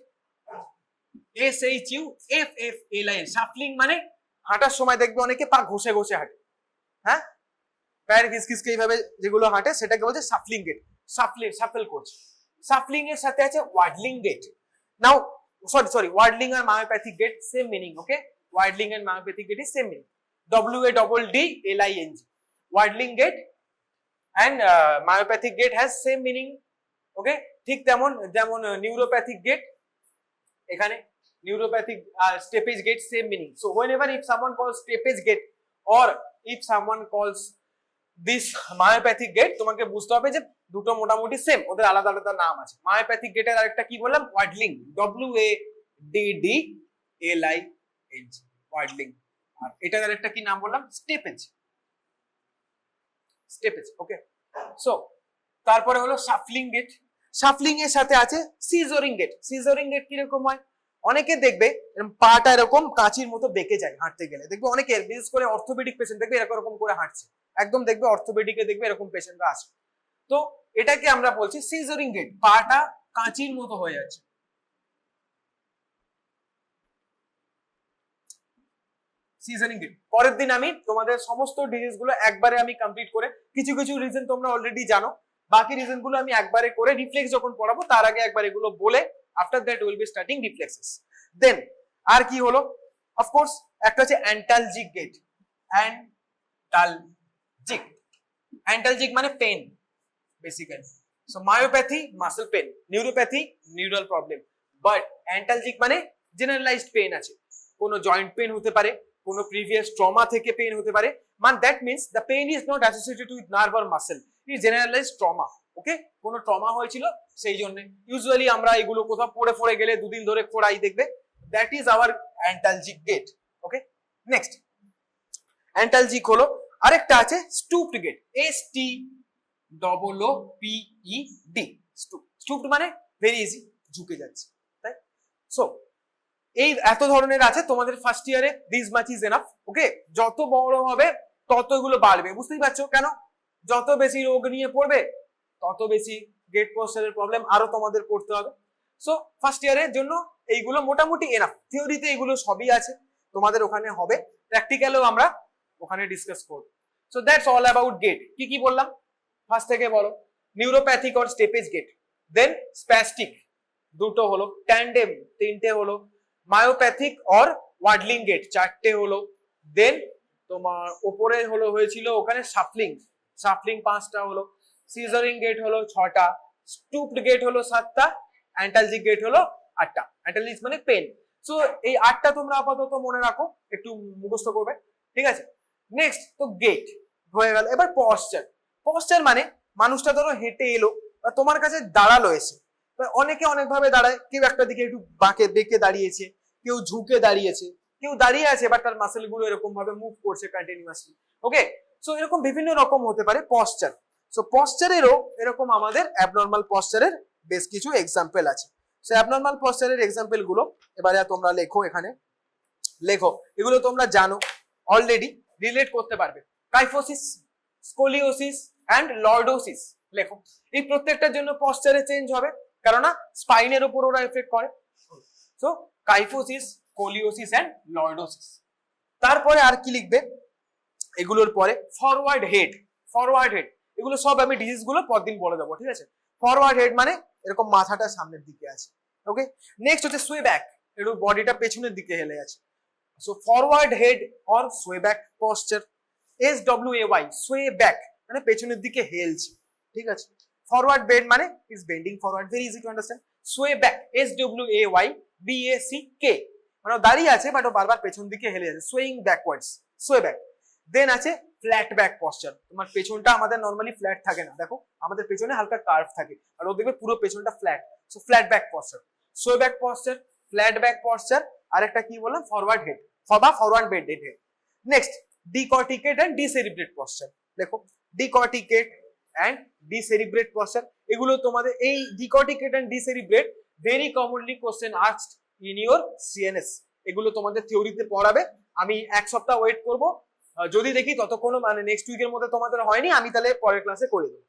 SHUFFLIN, শাফলিং মানে হাঁটার সময় দেখবে অনেকে পা ঘষে ঘষে হাঁটে, হ্যাঁ, পায়ের ঘিসঘিসকে এইভাবে যেগুলো হাঁটে সেটাকে বলছে শাফলিং গেট, শাফল করছে। শাফলিং এর সাথে আছে waddling gait. Now sorry waddling আর myopathic gait same meaning. Okay, waddling and myopathic gait is same meaning, WADDLING, waddling gait and myopathic gait has same meaning. Okay, ঠিক যেমন neuropathic gait, এখানে neuropathic steppage gait same meaning. So whenever if someone calls steppage gait or if someone calls this myopathic gait, তোমাকে বুঝতে হবে যে দুটো মোটামুটি same, ওদের আলাদা আলাদা নাম আছে। মায়োপ্যাথিক গেটের আরেকটা কি বললাম, ওয়াডলিং, WADDLING, ওয়াডলিং, আর এটার আরেকটা কি নাম বললাম, স্টেপেজ। ওকে, সো তারপরে হলো শাফলিং গেট, শাফলিং এর সাথে আছে সিজরিং গেট। সিজরিং গেট কিরকম হয়, অনেকে দেখবে পাটা এরকম কাঁচির মতো বেঁকে যায় হাঁটতে গেলে, দেখবে অনেকের, বিশেষ করে অর্থোপেডিক পেশেন্ট দেখবে এরকম করে হাঁটছে, একদম দেখবে অর্থোপেডিকে দেখবে এরকম পেশেন্টরা আসে, তো এটাকে আমরা বলছি সিজরিং গেট, পাটা কাঁচির মতো হয়ে যাচ্ছে। Scissoring gait. পরের দিন আমি তোমাদের সমস্ত ডিজিজ গুলো একবারে আমি কমপ্লিট করে, কিছু কিছু রিজন তোমরা অলরেডি জানো, বাকি রিজন গুলো আমি একবারে করে রিফ্লেক্স যখন পড়াবো তার আগে একবার এগুলো বলে, after that will be starting reflexes. Then আর কি হলো, অফকোর্স একটা হচ্ছে অ্যান্টালজিক গেট, অ্যান্টালজিক মানে pain basically. So myopathy muscle pain, neuropathy neural problem, but antalgic মানে জেনারেলাইজড পেন আছে, কোনো জয়েন্ট পেন হতে পারে, কোনো প্রিভিয়াস ট্রমা থেকে পেন হতে পারে, মানে that means the pain is not associated with nerve or muscle, is generalised trauma. Okay, কোনো ট্রমা হয়েছিল সেই জন্য, ইউজুয়ালি আমরা এগুলো কোথাও পড়ে গেলে দুদিন ধরে খোড়াই দেখবে, that is our antalgic gait. Okay, next antalgic হলো, আরেকটা আছে স্টুপড গেট, STOOPED, স্টুপড মানে ভেরি ইজি, ঝুঁকে যাচ্ছে, তাই। সো এই এত ধরনের আছে তোমাদের ফার্স্ট ইয়ারে, দিস মাচ ইজ এনাফ। ওকে, যত বড় হবে তত এগুলো বাড়বে, বুঝতেই পারছো কেন, যত বেশি রোগ নিয়ে পড়বে তত বেশি গেট পোস্টারের প্রবলেম আরো তোমাদের পড়তে হবে। সো ফার্স্ট ইয়ারের জন্য এইগুলো মোটামুটি এনাফ, থিওরিতে এগুলো সবই আছে, তোমাদের ওখানে হবে, প্র্যাকটিক্যালও আমরা ওখানে ডিসকাস করব। So that's all about gait. কি কি বললাম ফার্স্ট থেকে বলো, neuropathic or steppage gait, then spastic দুটো হলো, ট্যান্ডেম তিনটে হলো, মায়োপ্যাথিক অর ওয়াডলিং গেট চারটে হলো, দেন তোমার ওপরে হলো হয়েছিল ওখানে শাফলিং পাঁচটা হলো, সিজারিং গেট হলো ছটা, স্টুপড গেট হলো সাতটা, অ্যান্টালজিক গেট হলো আটটা। অ্যান্টালজিক মানে পেন। সো এই আটটা তোমরা আপাতত মনে রাখো, একটু মুখস্থ করবে, ঠিক আছে। নেক্সট তো গেট হয়ে গেল। এবার পশ্চার। পশ্চার মানে মানুষটা ধরো হেঁটে এলো বা তোমার কাছে দাঁড়ালো এসে, অনেকে অনেক ভাবে দাঁড়ায়, কেউ একটা দিকে একটু বাঁকে বেঁকে দাঁড়িয়েছে, কেউ ঝুঁকে দাঁড়িয়েছে, কেউ দাঁড়িয়ে আছে বাট তার মাসেল গুলো এরকম ভাবে মুভ করছে কন্টিনিউয়াসলি। ওকে, সো এরকম বিভিন্ন রকম হতে পারে পশ্চার। সো পশ্চারেরও এরকম আমাদের অ্যাবনর্মাল পশ্চারের বেশ কিছু এক্সাম্পল আছে। সো অ্যাবনর্মাল পশ্চারের এক্সাম্পল গুলো এবারে তোমরা লেখো, এখানে লেখো, এগুলো তোমরা জানো অলরেডি, রিলেট করতে পারবে। কাইফোসিস, স্কোলিওসিস এন্ড লর্ডোসিস লেখো। এই প্রত্যেকটার জন্য পশ্চারে চেঞ্জ হবে, কেননা স্পাইনের উপর ওরা এফেক্ট করে। So kyphosis, scoliosis and lordosis. তারপরে আর কি লিখবে এগুলোর পরে? Forward head. ফরওয়ার্ড হেড, এগুলো সব আমি ডিজিজ গুলো পরদিন বলে দেবো, ঠিক আছে? ফরওয়ার্ড হেড মানে এরকম মাথাটা সামনের দিকে আছে। ওকে, নেক্সট হচ্ছে সুয়ে ব্যাক, একটু বডিটা পেছনের দিকে হেলে আছে। So forward head or sway back posture. SWAY, sway back মানে পেছনের দিকে হেলছে, ঠিক আছে? ফরওয়ার্ড বেন্ড মানে is bending forward, very easy to understand. Sway back, SWAYBACK, মানে দাঁড়িয়ে আছে বাট ও বারবার পেছন দিকে হেলে যাচ্ছে, সুইং ব্যাকওয়ার্ডস, সুয়ে ব্যাক। দেন আছে ফ্ল্যাট ব্যাক পশ্চার। তোমার পেছনটা আমাদের নরমালি ফ্ল্যাট থাকে না, দেখো আমাদের পেছনে হালকা কার্ভ থাকে, আর ও দেখবে পুরো পেছনটা flat. So flat back posture, sway back posture, flat back posture, আরেকটা কি বললাম? ফরওয়ার্ড হেড বা forward bend head. Next decorticate and decerebrate posture. দেখো ডিকর্টিকেট এন্ড ডিসেরিব্রেট পশ্চার, এগুলো তোমাদের এই decorticate and decerebrate very commonly question asked in your CNS. এগুলো তোমাদের থিওরিতে পড়াবে। আমি এক সপ্তাহ ওয়েট করব, যদি দেখি ততক্ষণ মানে নেক্সট উইকের মধ্যে তোমাদের হয়নি, আমি তাহলে পরের ক্লাসে করে দেবো।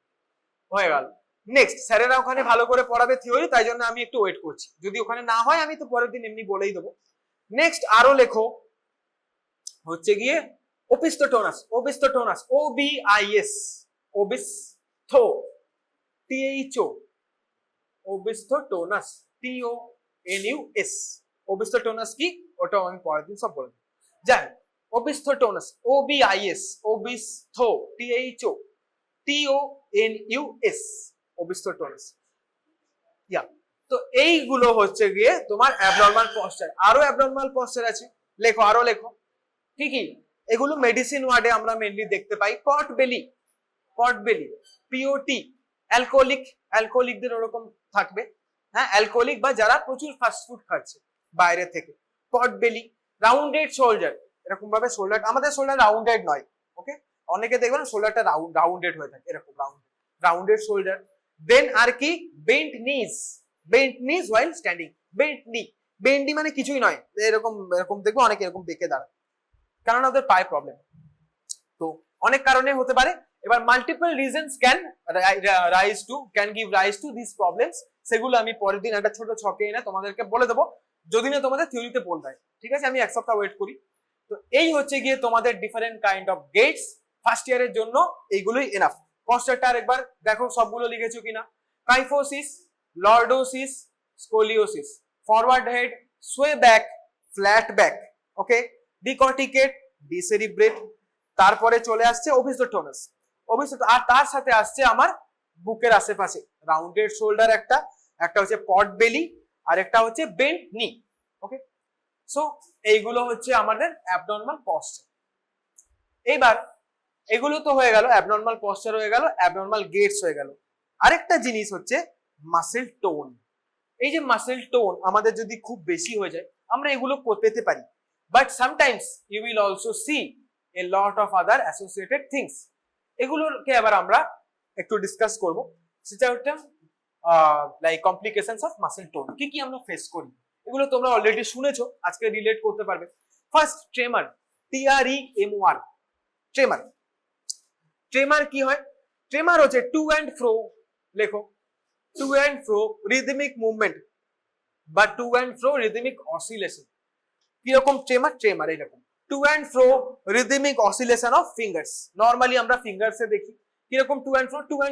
হয়ে গেল। নেক্সট স্যারেরা ওখানে ভালো করে পড়াবে থিওরি, তাই জন্য আমি একটু ওয়েট করছি। যদি ওখানে না হয় আমি তো পরের দিন এমনি বলেই দেবো। নেক্সট আরো লেখো হচ্ছে গিয়ে ওপিস্থোটোনাস। ওপিস্থোটোনাস, OBIS, ওবিস্থো, THO, ওপিস্থোটোনাস, TONUS। ওপিস্থোটোনাস কি ওটা আমি পরের দিন সব বলে দেবো। যাই, ওপিস্থোটোনাস, OBIS, ওবিস্থো, THO, TONUS, ওপিস্থোটোনাস। ইয়া, তো এইগুলো হচ্ছে গিয়ে তোমার অ্যাবনর্মাল পশ্চার। আরো অ্যাবনর্মাল পশ্চার আছে, লেখো, আরো লেখো। কি কি? এগুলো মেডিসিন ওয়ার্ডে আমরা মেইনলি দেখতে পাই। পট বেলি, পট বেলি, POT, অ্যালকোহলিক, অ্যালকোহলিকদের ওরকম থাকবে, হ্যাঁ, অ্যালকোহলিক বা যারা প্রচুর ফাস্ট ফুড খাচ্ছে বাইরে থেকে। পট বেলি, রাউন্ডেড শোল্ডার, এরকম ভাবে শোল্ডার, আমাদের শোল্ডার রাউন্ডেড নয়, ওকে? অনেকে দেখবেন শোল্ডারটা রাউন্ডেড হয়ে থাকে, এরকম রাউন্ডেড শোল্ডার। দেন আর কি? বেন্ট নিজ, বেন্ট নিজ ওয়াইল স্ট্যান্ডিং, বেন্ট নি। বেন্ডি মানে কিছুই নয়, এরকম এরকম দেখবো অনেকে এরকম বেঁকে দাঁড়ায়, কারণ ওদের পায়ে প্রবলেম। তো অনেক কারণে হতে পারে। এবার multiple reasons can give rise to this problems, সেগুলো আমি পরের দিন একটা ছোট ছকে এনে তোমাদেরকে বলে দেবো, যদি না তোমাদের থিওরিতে বলতে হয়, ঠিক আছে? আমি এক সপ্তাহ ওয়েট করি। তো এই হচ্ছে গিয়ে তোমাদের different kind of gaits first ইয়ারের জন্য, এইগুলোই এনাফ। পশ্চারটা আরেকবার দেখো সবগুলো লিখেছো কিনা। Kyphosis, lordosis, scoliosis, forward head, sway back, flat back, okay, decorticate, decerebrate, তারপরে চলে আসছে ওপিস্থোটোনাস। আর তার সাথে আসছে আমার বুকের আশেপাশে রাউন্ডেড শোল্ডার, একটা হচ্ছে পট বেলি, আর একটা হচ্ছে বেন্ট নি, ওকে? সো এইগুলো হচ্ছে আমাদের অ্যাবনর্মাল পশ্চার। এইবার এগুলো তো হয়ে গেল, অ্যাবনর্মাল পশ্চার হয়ে গেল, অ্যাবনর্মাল গেটস হয়ে গেল। আরেকটা জিনিস হচ্ছে মাসেল টোন। এই যে মাসেল টোন আমাদের যদি খুব বেশি হয়ে যায়, আমরা এগুলো পেতে পারি, but sometimes you will also see a lot of other associated things. এগুলোকে আবার আমরা একটু ডিসকাস করব, সেটা হচ্ছে like complications of muscle tone. কি কি আমরা ফেস করি, এগুলো তোমরা অলরেডি শুনেছো, আজকে রিলেট করতে পারবে। First ট্রেমার, TREMOR, ট্রেমার। ট্রেমার কি হয়? ট্রেমার হচ্ছে টু অ্যান্ড ফ্রো, লেখো, to and fro rhythmic movement বা to and fro rhythmic oscillation. কিরকম ট্রেমার? ট্রেমার এরকম to and fro rhythmic oscillation of fingers. Normally আমরা ফিঙ্গার্সে দেখি কিরকম টু অ্যান্ড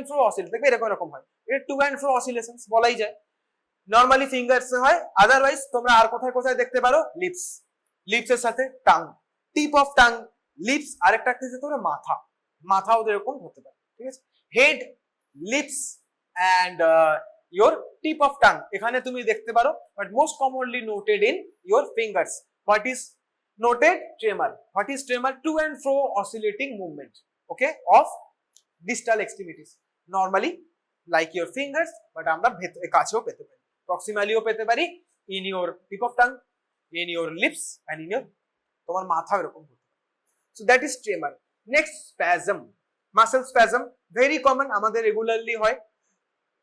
ফ্রো অসিলেট, দেখবে এরকম হয়, এটা টু অ্যান্ড ফ্রো অসিলেশন বলাই যায়। নর্মালি ফিঙ্গার্সে হয়, আদারওয়াইজ তোমরা আর কোথায় কোথায় দেখতে পারো? লিপস, লিপসের সাথে tongue, tip of tongue, lips, আরেকটা হচ্ছে তোমরা মাথা, মাথাও এরকম হতে পারে, ঠিক আছে? Head, lips and your tip of tongue এখানে তুমি দেখতে পারো, but most commonly noted in your fingers. What is noted tremor. What is tremor? To and fro oscillating movement, okay, of distal extremities, normally like your fingers, but আমরা কাছেও পেতে পারি, proximally ও পেতে পারি, in your tip of tongue, in your lips and in your তোমার মাথা এরকম হতে পারে। So that is tremor. Next, spasm, muscle spasm, very common, আমাদের রেগুলারলি হয়।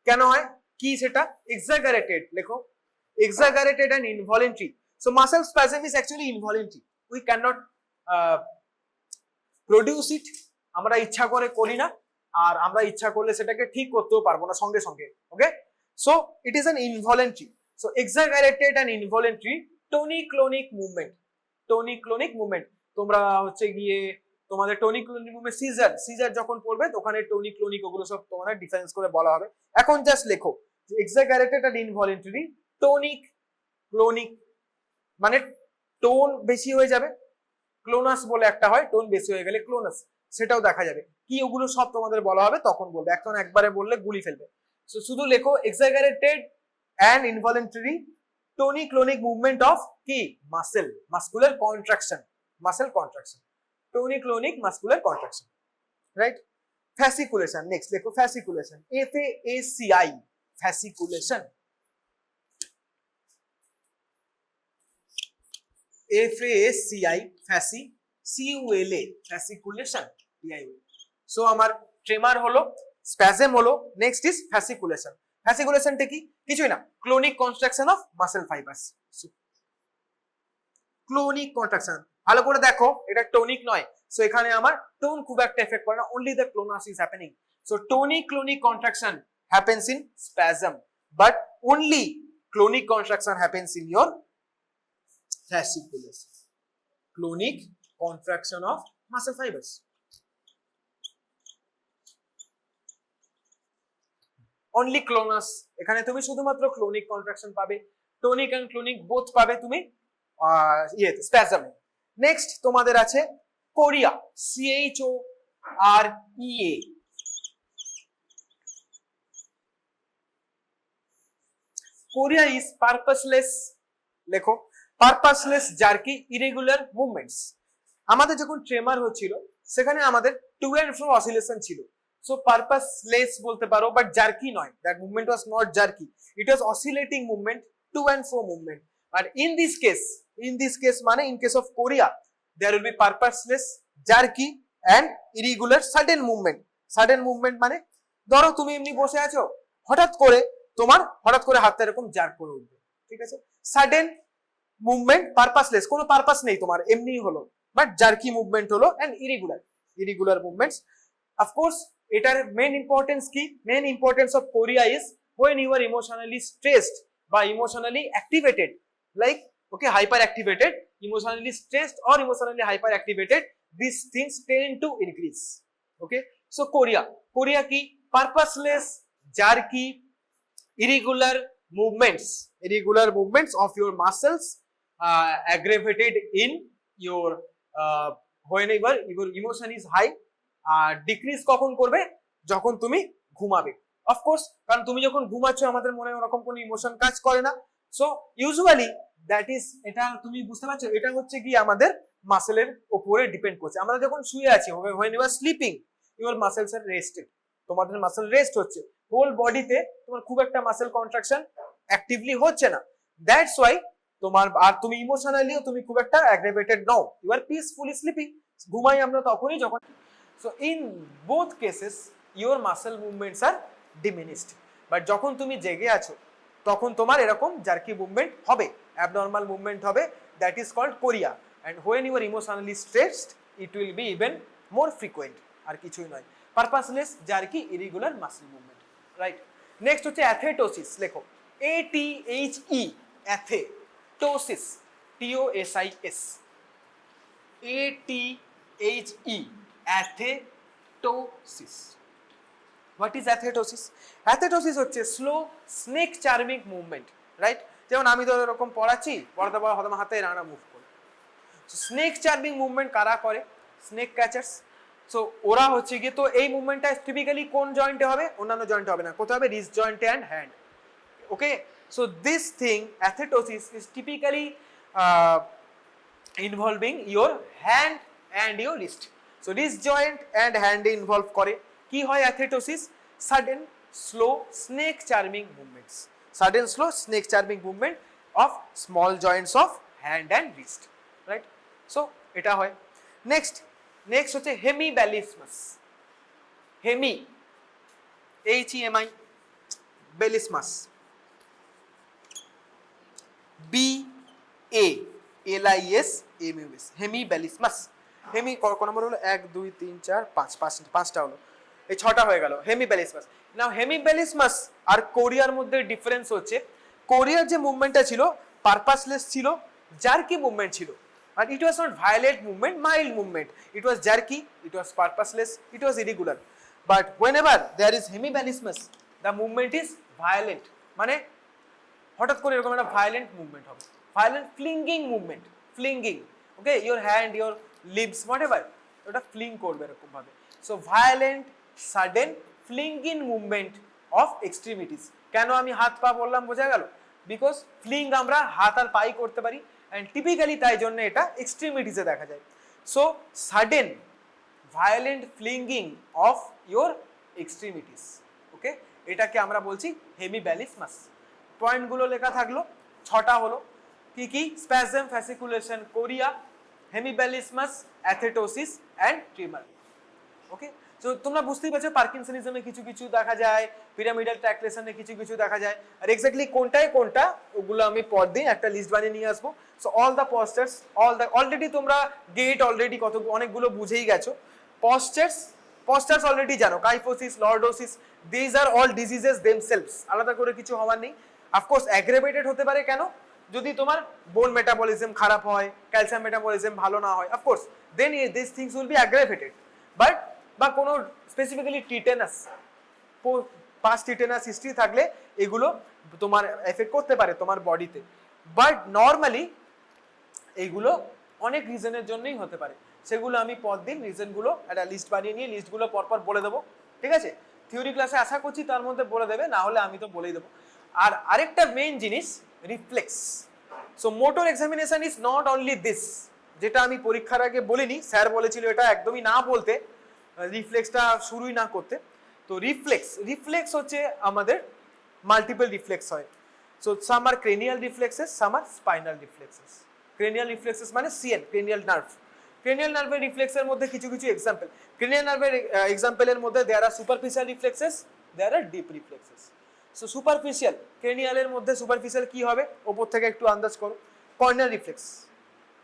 কেন হয়? কি সেটা? exaggerated, লেখো exaggerated and involuntary. So muscle spasm is actually involuntary, we cannot produce it, আমরা ইচ্ছা করে করি না, আর আমরা ইচ্ছা করলে সেটাকে ঠিক করতেও পারবো না সঙ্গে সঙ্গে, ওকে? So it is an involuntary, so exaggerated and involuntary tonic-clonic movement, tonic-clonic movement, তোমরা হচ্ছে গিয়ে তোমাদের tonic-clonic movement সিজার যখন পড়বে ওখানে tonic-clonic ওগুলো সব তোমাদের ডিফারেন্স করে বলা হবে। এখন জাস্ট লেখো exaggerated and involuntary tonic-clonic, মানে টোন বেশি হয়ে যাবে, ক্লোনাস বলে একটা হয়, টোন বেশি হয়ে গেলে ক্লোনাস, সেটাও দেখা যাবে কি, ওগুলো সব তোমাদের বলা হবে তখন বলবে, এখন একবারে বললে গুলি ফেলবে। সো শুধু লেখো exaggerated and involuntary tonic-clonic movement of কি muscle, muscular contraction, muscle contraction, tonic-clonic muscular contraction, right? Fasciculation, next লেখো fasciculation, FACI, fasciculation, FACI, fasci, CULA, fasciculation, DIU. So আমার ট্রেমার হলো, স্প্যাজম হলো, নেক্সট ইজ fasciculation. Fasciculation কি? কিছুই না, clonic construction of muscle fibres. Clonic contraction, ভালো করে দেখো, এটা টোনিক নয়, সো এখানে আমার টোন খুব একটা এফেক্ট করে না, only the clonus is happening. So tonic-clonic contraction happens in spasm, but only clonic contraction happens in your fasciculation, clonic contraction of muscle fibers. Only clonus, এখানে তুমি শুধুমাত্র ক্লোনিক কন্ট্রাকশন পাবে, টনিক এন্ড ক্লোনিক বোথ পাবে তুমি spasm. Next তোমাদের আছে Korea, CHOREA, Korea is পারপাসলেস, লেখো পারপাসলেস jerky irregular movements. আমাদের যখন ট্রেমার হচ্ছিল সেখানে আমাদের টু এন্ড ফ্রো অসিলেশন ছিল, সো পারপাসলেস বলতে পারো, বাট জার্কি নয়, that movement was not jerky, it was oscillating movement, to and fro movement. আর ইন দিস কেস মানে in case of chorea there will be purposeless, jerky and irregular sudden movement. Sudden movement মানে ধরো তুমি এমনি বসে আছো, হঠাৎ করে হাতটা এরকম জার্ক করে উঠবে, ঠিক আছে? সাডেন মুভমেন্ট, পারপাসলেস, কোনো পারপাস নেই তোমার, এমনি হলো, বাট জার্কি মুভমেন্ট হলো, এন্ড ইরেগুলার মুভমেন্টস। অফকোর্স এটার মেইন ইম্পর্টেন্স কি? Main importance of Korea is when you are emotionally stressed বা emotionally activated, like okay, hyperactivated, emotionally stressed or emotionally hyperactivated, these things tend to increase, okay? So Korea ki purposeless, jerky, irregular movements of your muscles aggravated in your whenever your emotion is high, decrease কখন করবে? যখন তুমি ঘুমাবে, of course, কারণ তুমি যখন ঘুমাচ্ছ আমাদের মনে ওরকম কোনো ইমোশন কাজ করে না, সো ইউজুয়ালি দ্যাট ইজ, এটা তুমি বুঝতে পারছো, এটা হচ্ছে কি আমাদের মাসেলের উপরে ডিপেন্ড করছে। আমরা যখন শুয়ে আছি, when you are sleeping your muscles are rested, তোমাদের মাসেল রেস্ট হচ্ছে, হোল বডিতে তোমার খুব একটা মাসেল কন্ট্রাকশন অ্যাক্টিভলি হচ্ছে না, দ্যাটস ওয়াই তোমার, আর তুমি ইমোশনালিও তুমি খুব একটা অ্যাগ্রেভেটেড নও, ইউ আর পিসফুলি স্লিপিং। ঘুমাই আমরা তখনই যখন, so in both cases your muscle movements are diminished, but যখন তুমি জেগে আছো তখন তোমার এরকম জার্কি মুভমেন্ট হবে, abnormal movement হবে, that is called chorea, and when you are emotionally stressed it will be even more frequent, আর কিছুই নয়, purposeless jerky irregular muscle movement, right? Next হচ্ছে athetosis, লেখো ATHE, athetosis, TOSIS, ATHE, athetosis. What is athetosis? Athetosis হচ্ছে slow snake charming movement, right? যেমন আমি তো এরকম পড়াচ্ছি, পড়াতে পড়া হয়তো হাতে রানা মুভ করে, স্নেক চার্মিং মুভমেন্ট কারা করে? স্নেক ক্যাচার্স। সো ওরা হচ্ছে গিয়ে, তো এই মুভমেন্টটা টিপিক্যালি কোন জয়েন্টে হবে? অন্যান্য জয়েন্টে হবে না, কোথায় হবে? রিস্ট জয়েন্টে and hand, okay? So this thing, athetosis, is typically involving your hand and your wrist. So wrist joint and হ্যান্ডে ইনভলভ করে। কি হয় athetosis? Sudden slow snake charming movements, sudden slow snake charming movement of small joints of hand and wrist, right? So এটা হয়। Next হচ্ছে hemiballismus. Hemi, HEMI, ballismus, BALISMUS, hemiballismus. Hemi কত নম্বর হলো? 1 2 3 4 5, পাঁচটা হলো, এই 6টা হয়ে গেল হেমিব্যালিসমাস। নাও হেমিব্যালিসমাস আর কোরিয়ার মধ্যে ডিফারেন্স হচ্ছে, কোরিয়ার যে মুভমেন্টটা ছিল পারপাসলেস ছিল, জার্কি মুভমেন্ট ছিল, and it was not violent movement, mild movement. It was jerky, it was purposeless, it was irregular. But whenever there is hemibalismus, the movement is violent. মানে হঠাৎ করে এরকম একটা ভায়োলেন্ট মুভমেন্ট হবে, violent flinging movement, flinging, okay, your hand your lips whatever, ওটা fling করবে এরকম ভাবে। So violent sudden flinging movement of extremities. কেন আমি হাত পা বললাম বোঝা গেল? বিকজ ফ্লিং আমরা হাত আর পাই করতে পারি, অ্যান্ড টিপিক্যালি তাই জন্য এটা এক্সট্রিমিটিসে দেখা যায়। So sudden violent flinging of your extremities, okay, এটাকে আমরা বলছি হেমিব্যালিসমাস। পয়েন্টগুলো লেখা থাকলো, 6টা হলো। কি কি? Spasm, fasciculation, chorea, hemiballismus, athetosis and tremor, okay. তো তোমরা বুঝতেই পারছো পার্কিনসনিজমে কিছু কিছু দেখা যায়, পিরামিডাল ট্র্যাকলেশনে কিছু কিছু দেখা যায়, আর এক্স্যাক্টলি কোনটায় কোনটা ওগুলো আমি পরদিন একটা লিস্ট বানিয়ে নিয়ে আসবো। সো অল দ্য পস্টার্স, অলরেডি তোমরা গেট অলরেডি অনেকগুলো বুঝেই গেছো। পস্টার্স অলরেডি জানো, kyphosis, lordosis, these are all diseases themselves, আলাদা করে কিছু হওয়ার নেই। অফকোর্স অ্যাগ্রেভেটেড হতে পারে, কেন? যদি তোমার বোন মেটাবলিজম খারাপ হয়, ক্যালসিয়াম মেটাবলিজম ভালো না হয়, of course then this things will be aggravated. But বা কোনো specifically tetanus, past tetanus history থাকলে এগুলো তোমার এফেক্ট করতে পারে তোমার বডিতে। বাট নর্মালি এইগুলো অনেক রিজনের জন্যই হতে পারে, সেগুলো আমি পরদিন রিজনগুলো একটা লিস্ট বানিয়ে নিয়ে লিস্টগুলো পরপর বলে দেবো, ঠিক আছে? থিওরি ক্লাসে আশা করছি তার মধ্যে বলে দেবে, না হলে আমি তো বলেই দেবো। আর আরেকটা মেইন জিনিস reflex. So motor examination is not only this, যেটা আমি পরীক্ষার আগে বলিনি, স্যার বলেছিল এটা একদমই না বলতে, রিফ্লেক্সটা শুরুই না করতে। তো রিফ্লেক্স হচ্ছে আমাদের মাল্টিপল রিফ্লেক্স হয়। সো সাম আর ক্রেনিয়াল রিফ্লেক্সেস, সাম আর স্পাইনাল রিফ্লেক্সেস। ক্রেনিয়াল রিফ্লেক্সেস মানে সিএন, ক্রেনিয়াল নার্ভ। ক্রেনিয়াল নার্ভের রিফ্লেক্সের মধ্যে কিছু কিছু এক্সাম্পল, ক্রেনিয়াল নার্ভের এক্সাম্পলের মধ্যে দেয়ার আর superficial reflexes, there R deep reflexes. So superficial, ক্রেনিয়ালের মধ্যে সুপারফিশিয়াল কি হবে ওপর থেকে একটু আন্দাজ করো? Corneal reflex,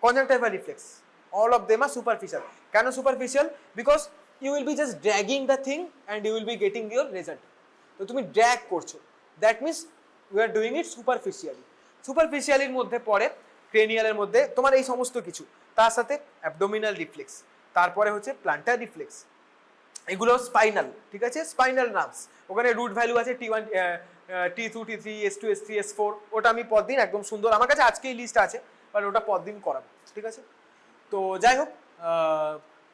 conjunctival reflex, all of them are superficial. কেন superficial? Because you will be just dragging the thing and you will be getting your result. তো তুমি ড্র্যাগ করছো, that means we are doing it superficially. সুপারফিশিয়ালির মধ্যে পড়ে ক্রেনিয়ালের মধ্যে তোমার এই সমস্ত কিছু, তার সাথে অ্যাবডোমিনাল রিফ্লেক্স, তারপরে হচ্ছে প্লান্টার রিফ্লেক্স, এগুলো স্পাইনাল, ঠিক আছে? স্পাইনাল নার্ভস, ওখানে রুট ভ্যালু আছে T1, T2, T3, S2, S3, S4, ওটা আমি পরদিন একদম সুন্দর, আমার কাছে আজকেই লিস্ট আছে, বাট ওটা পরদিন করাবো, ঠিক আছে? তো যাই হোক,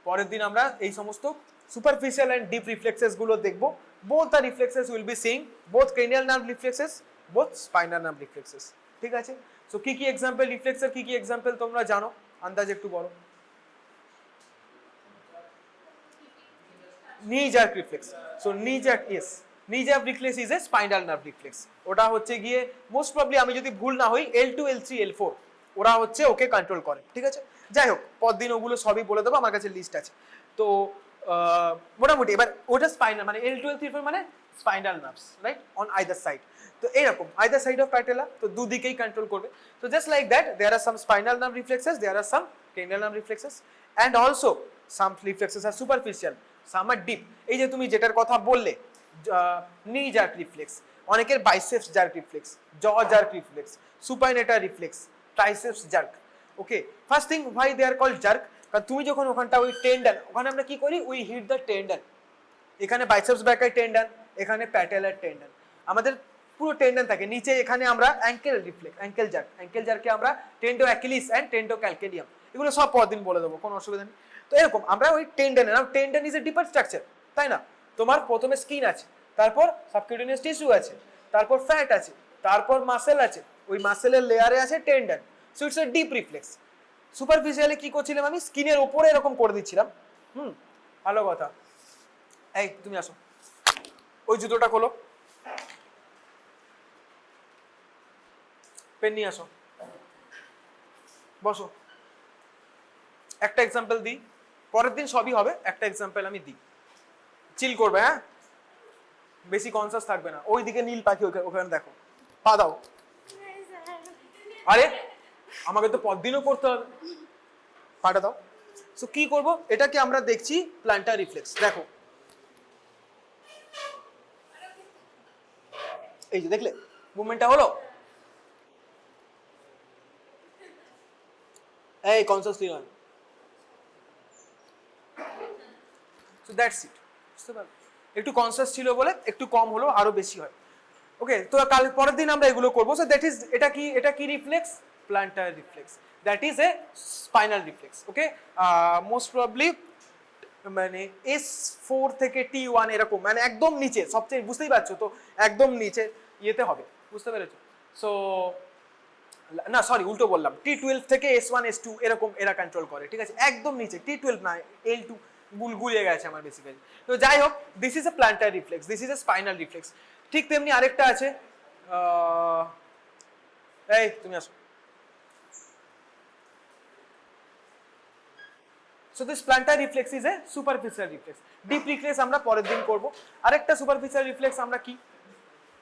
পরের দিন আমরা এই সমস্ত সুপারফিশিয়াল অ্যান্ড ডিপ রিফ্লেক্সেস গুলো দেখবো। Both the reflexes will be seeing, both cranial nerve reflexes, both spinal nerve reflexes, ঠিক আছে? সো কি কি এক্সাম্পল রিফ্লেক্সের, কি কি এক্সাম্পল তোমরা জানো, আন্দাজ একটু বলো। knee jerk reflex. So knee jerk, yes, knee jerk reflex is a spinal nerve reflex. ওটা হচ্ছে গিয়ে মোস্ট প্রবলি, আমি যদি ভুল না হই, L2, L3, L4 ওরা হচ্ছে ওকে কন্ট্রোল করে, ঠিক আছে? যাই হোক, পরদিন ওগুলো সবই বলে দেবো, আমার কাছে লিস্ট আছে। তো মোটামুটি এবার ওটা স্পাইনাল মানে L2, L3, L4 মানে spinal nerves, right, on either side. তো এইরকম আইদার সাইড অফ প্যাটেলা, তো দুদিকেই কন্ট্রোল করবে। তো just like that there are some spinal nerve reflexes, there are some cranial nerve reflexes, and also some reflexes are superficial, some are deep. এই যে তুমি যেটার কথা বললে, নি জার্ক রিফ্লেক্স, অনেকের biceps jerk reflex, jaw jerk reflex, supinator reflex, triceps jerk, okay. First thing, why they are called jerk? কারণ তুমি যখন ওখানটা ওই টেন্ডন, ওখানে আমরা কি করি, উই হিট দ্য টেন্ডন, এখানে বাইসেপস ব্যাকের টেন্ডন, এখানে প্যাটেলার টেন্ডন, আমাদের পুরো টেন্ডন থাকে নিচে। এখানে আমরা অ্যাঙ্কেল রিফ্লেক্স, অ্যাঙ্কেল জার্কে আমরা টেন্ডো অ্যাকিলিস অ্যান্ড টেন্ডো ক্যালকেলিয়াম, এগুলো সব পরদিন বলে দেবো, কোনো অসুবিধা নেই। তো এরকম আমরা ওই tendon, tendon is a deeper structure, তাই না? তোমার প্রথমে স্কিন আছে, তারপর সাবকিউটেনিয়াস টিস্যু আছে, তারপর ফ্যাট আছে, তারপর মাসেল আছে, ওই মাসেলের লেয়ারে আছে tendon. So it's a deep reflex. Superficially কি করছিলাম আমি, স্কিনের ওপরে এরকম করে দিচ্ছিলাম। ভালো কথা। এই তুমি আসো, ওই জুতোটা খোলো, পেন নিয়ে আসো, বসো। একটা এক্সাম্পল দিই, পরের দিন সবই হবে, একটা এক্সাম্পল আমি দিই, চিল করবে, হ্যাঁ, বেশি কনসাস থাকবে না। ওইদিকে নীল পাখি, ওখানে দেখো, পা দাও। আরে আমাকে তো পরদিনও করতে হবে, পাটা দাও। সো কি করব, এটাকে আমরা দেখছি প্ল্যান্টার রিফ্লেক্স। দেখো এই যে দেখলে মুভমেন্টটা হলো, এই কনসাসলি নয়। সো দ্যাটস ইট, বুঝতে পারলে, একটু কনসাস ছিল বলে একটু কম হলো, আরো বেশি হয়। ওকে, তো কাল পরের দিন আমরা এগুলো করবো। সো দ্যাট ইজ, এটা কি reflex, planter reflex, that is a spinal reflex. Okay, most probably মানে S4 থেকে T1 এরকম, মানে একদম নিচে সবচেয়ে, বুঝতেই পারছো তো, একদম নিচে ইয়েতে হবে, বুঝতে পেরেছো? সো না সরি উল্টো বললাম, T12 থেকে S1 S2 এরকম এরা কন্ট্রোল করে, ঠিক আছে, একদম নিচে T12 না, L2, গুলিয়ে গেছে আমার বেসিক্যালি। তো যাই হোক, this is a planter reflex, this is a spinal reflex. ঠিক তেমনি আরেকটা আছে, এই তুমি আসো। So this plantar reflex is a superficial reflex. Deep reflex আমরা পরের দিন করব। আরেকটা superficial reflex আমরা কি,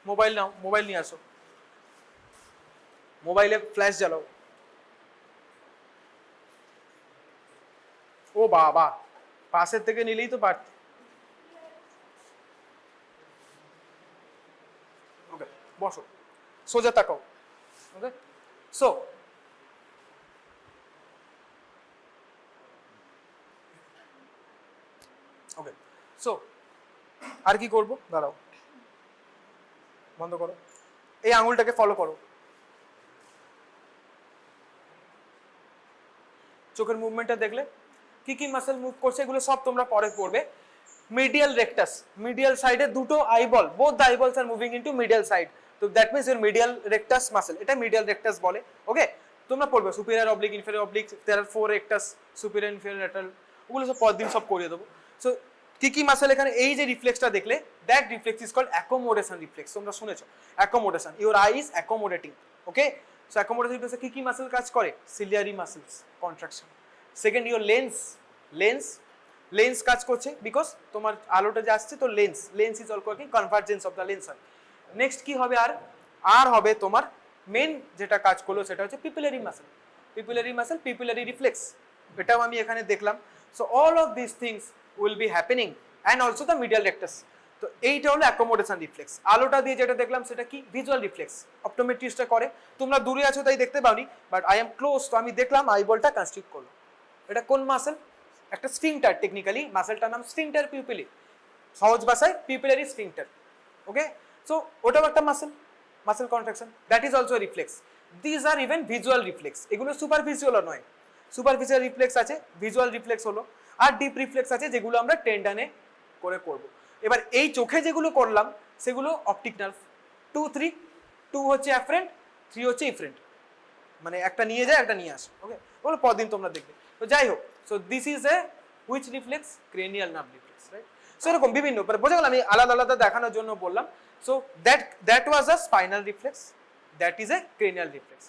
মোবাইল নাও, মোবাইল নিয়ে আসো, মোবাইলে ফ্ল্যাশ জ্বালাও। ও বাবা, পাশের থেকে নিলেই তো পারত। ওকে, বসো, সোজা তাকাও। ওকে, সো ওকে, সো আর কি করব, দাঁড়াও, বন্ধ করো, এই আঙুলটাকে ফলো করো, চোখের মুভমেন্টটা দেখলে কি কি মাসেল মুভ করছে, এগুলো সব তোমরা পরে পড়বে। মিডিয়াল রেক্টাস, মিডিয়াল সাইডে দুটো eyeball, both the eyeballs are moving into medial side, তো that means your medial rectus muscle, এটা মিডিয়াল রেক্টাস বলে। ওকে, তোমরা পড়বে superior oblique, inferior oblique, there are 4 rectus, superior inferior lateral, ওগুলো সব পরের দিন সব করিয়ে দেবো। সো কি কি মাসেল এখানে, এই যে রিফ্লেক্সটা দেখলে, that reflex is called accommodation reflex, তোমরা শুনেছো accommodation, your eye is accommodating. Okay, so accommodation রিফ্লেক্সে কি কি মাসেল কাজ করে, ciliary muscles contraction. Second, your lens কাজ করছে, বিকজ তোমার আলোটা যে আসছে, তো lens is all working, convergence of the lens হয়। নেক্সট কি হবে, আর হবে তোমার মেন যেটা কাজ করলো সেটা হচ্ছে পিপিলারি মাসেল, পিপিলারি রিফ্লেক্স, এটাও আমি এখানে দেখলাম। So all of this things will B happening and also the medial rectus. তো এইটা হলো অ্যাকোমোডেশন রিফ্লেক্স। আলোটা দিয়ে যেটা দেখলাম সেটা কি, ভিজুয়াল রিফ্লেক্স, অপটোমেট্রিস্টটা করে, তোমরা দূরে আছো তাই দেখতে পাওনি, বাট আই এম ক্লোজ, তো আমি দেখলাম আইবলটা কনস্ট্রিক্ট করলো। এটা কোন মাসেল, একটা স্ফিংটার, টেকনিক্যালি মাসেলটার নাম স্ফিংটার পিউপিলি, সহজ ভাষায় পিউপিলারি স্ফিংটার। ওকে, সো ওটাও একটা muscle contraction, that is also reflex. These are even visual reflex, এগুলো সুপারফিশিয়াল নয়, সুপারফিশিয়াল রিফ্লেক্স আছে, ভিজুয়াল রিফ্লেক্স হলো, আর ডিপ রিফ্লেক্স আছে যেগুলো আমরা টেন্ডানে করে করব। এবার এই চোখে যেগুলো করলাম সেগুলো অপটিক নার্ভ, 2 3, 2 হচ্ছে অ্যাফারেন্ট, 3 হচ্ছে ইফারেন্ট, মানে একটা নিয়ে যায় একটা নিয়ে আসে। ওকে, ওগুলো পরদিন তোমরা দেখবে। তো যাই হোক, so this is a which reflex, cranial nerve reflex, right? So এরকম বিভিন্ন, বোঝা গেল, আমি আলাদা আলাদা দেখানোর জন্য বললাম। So that was a spinal reflex, that is a cranial reflex.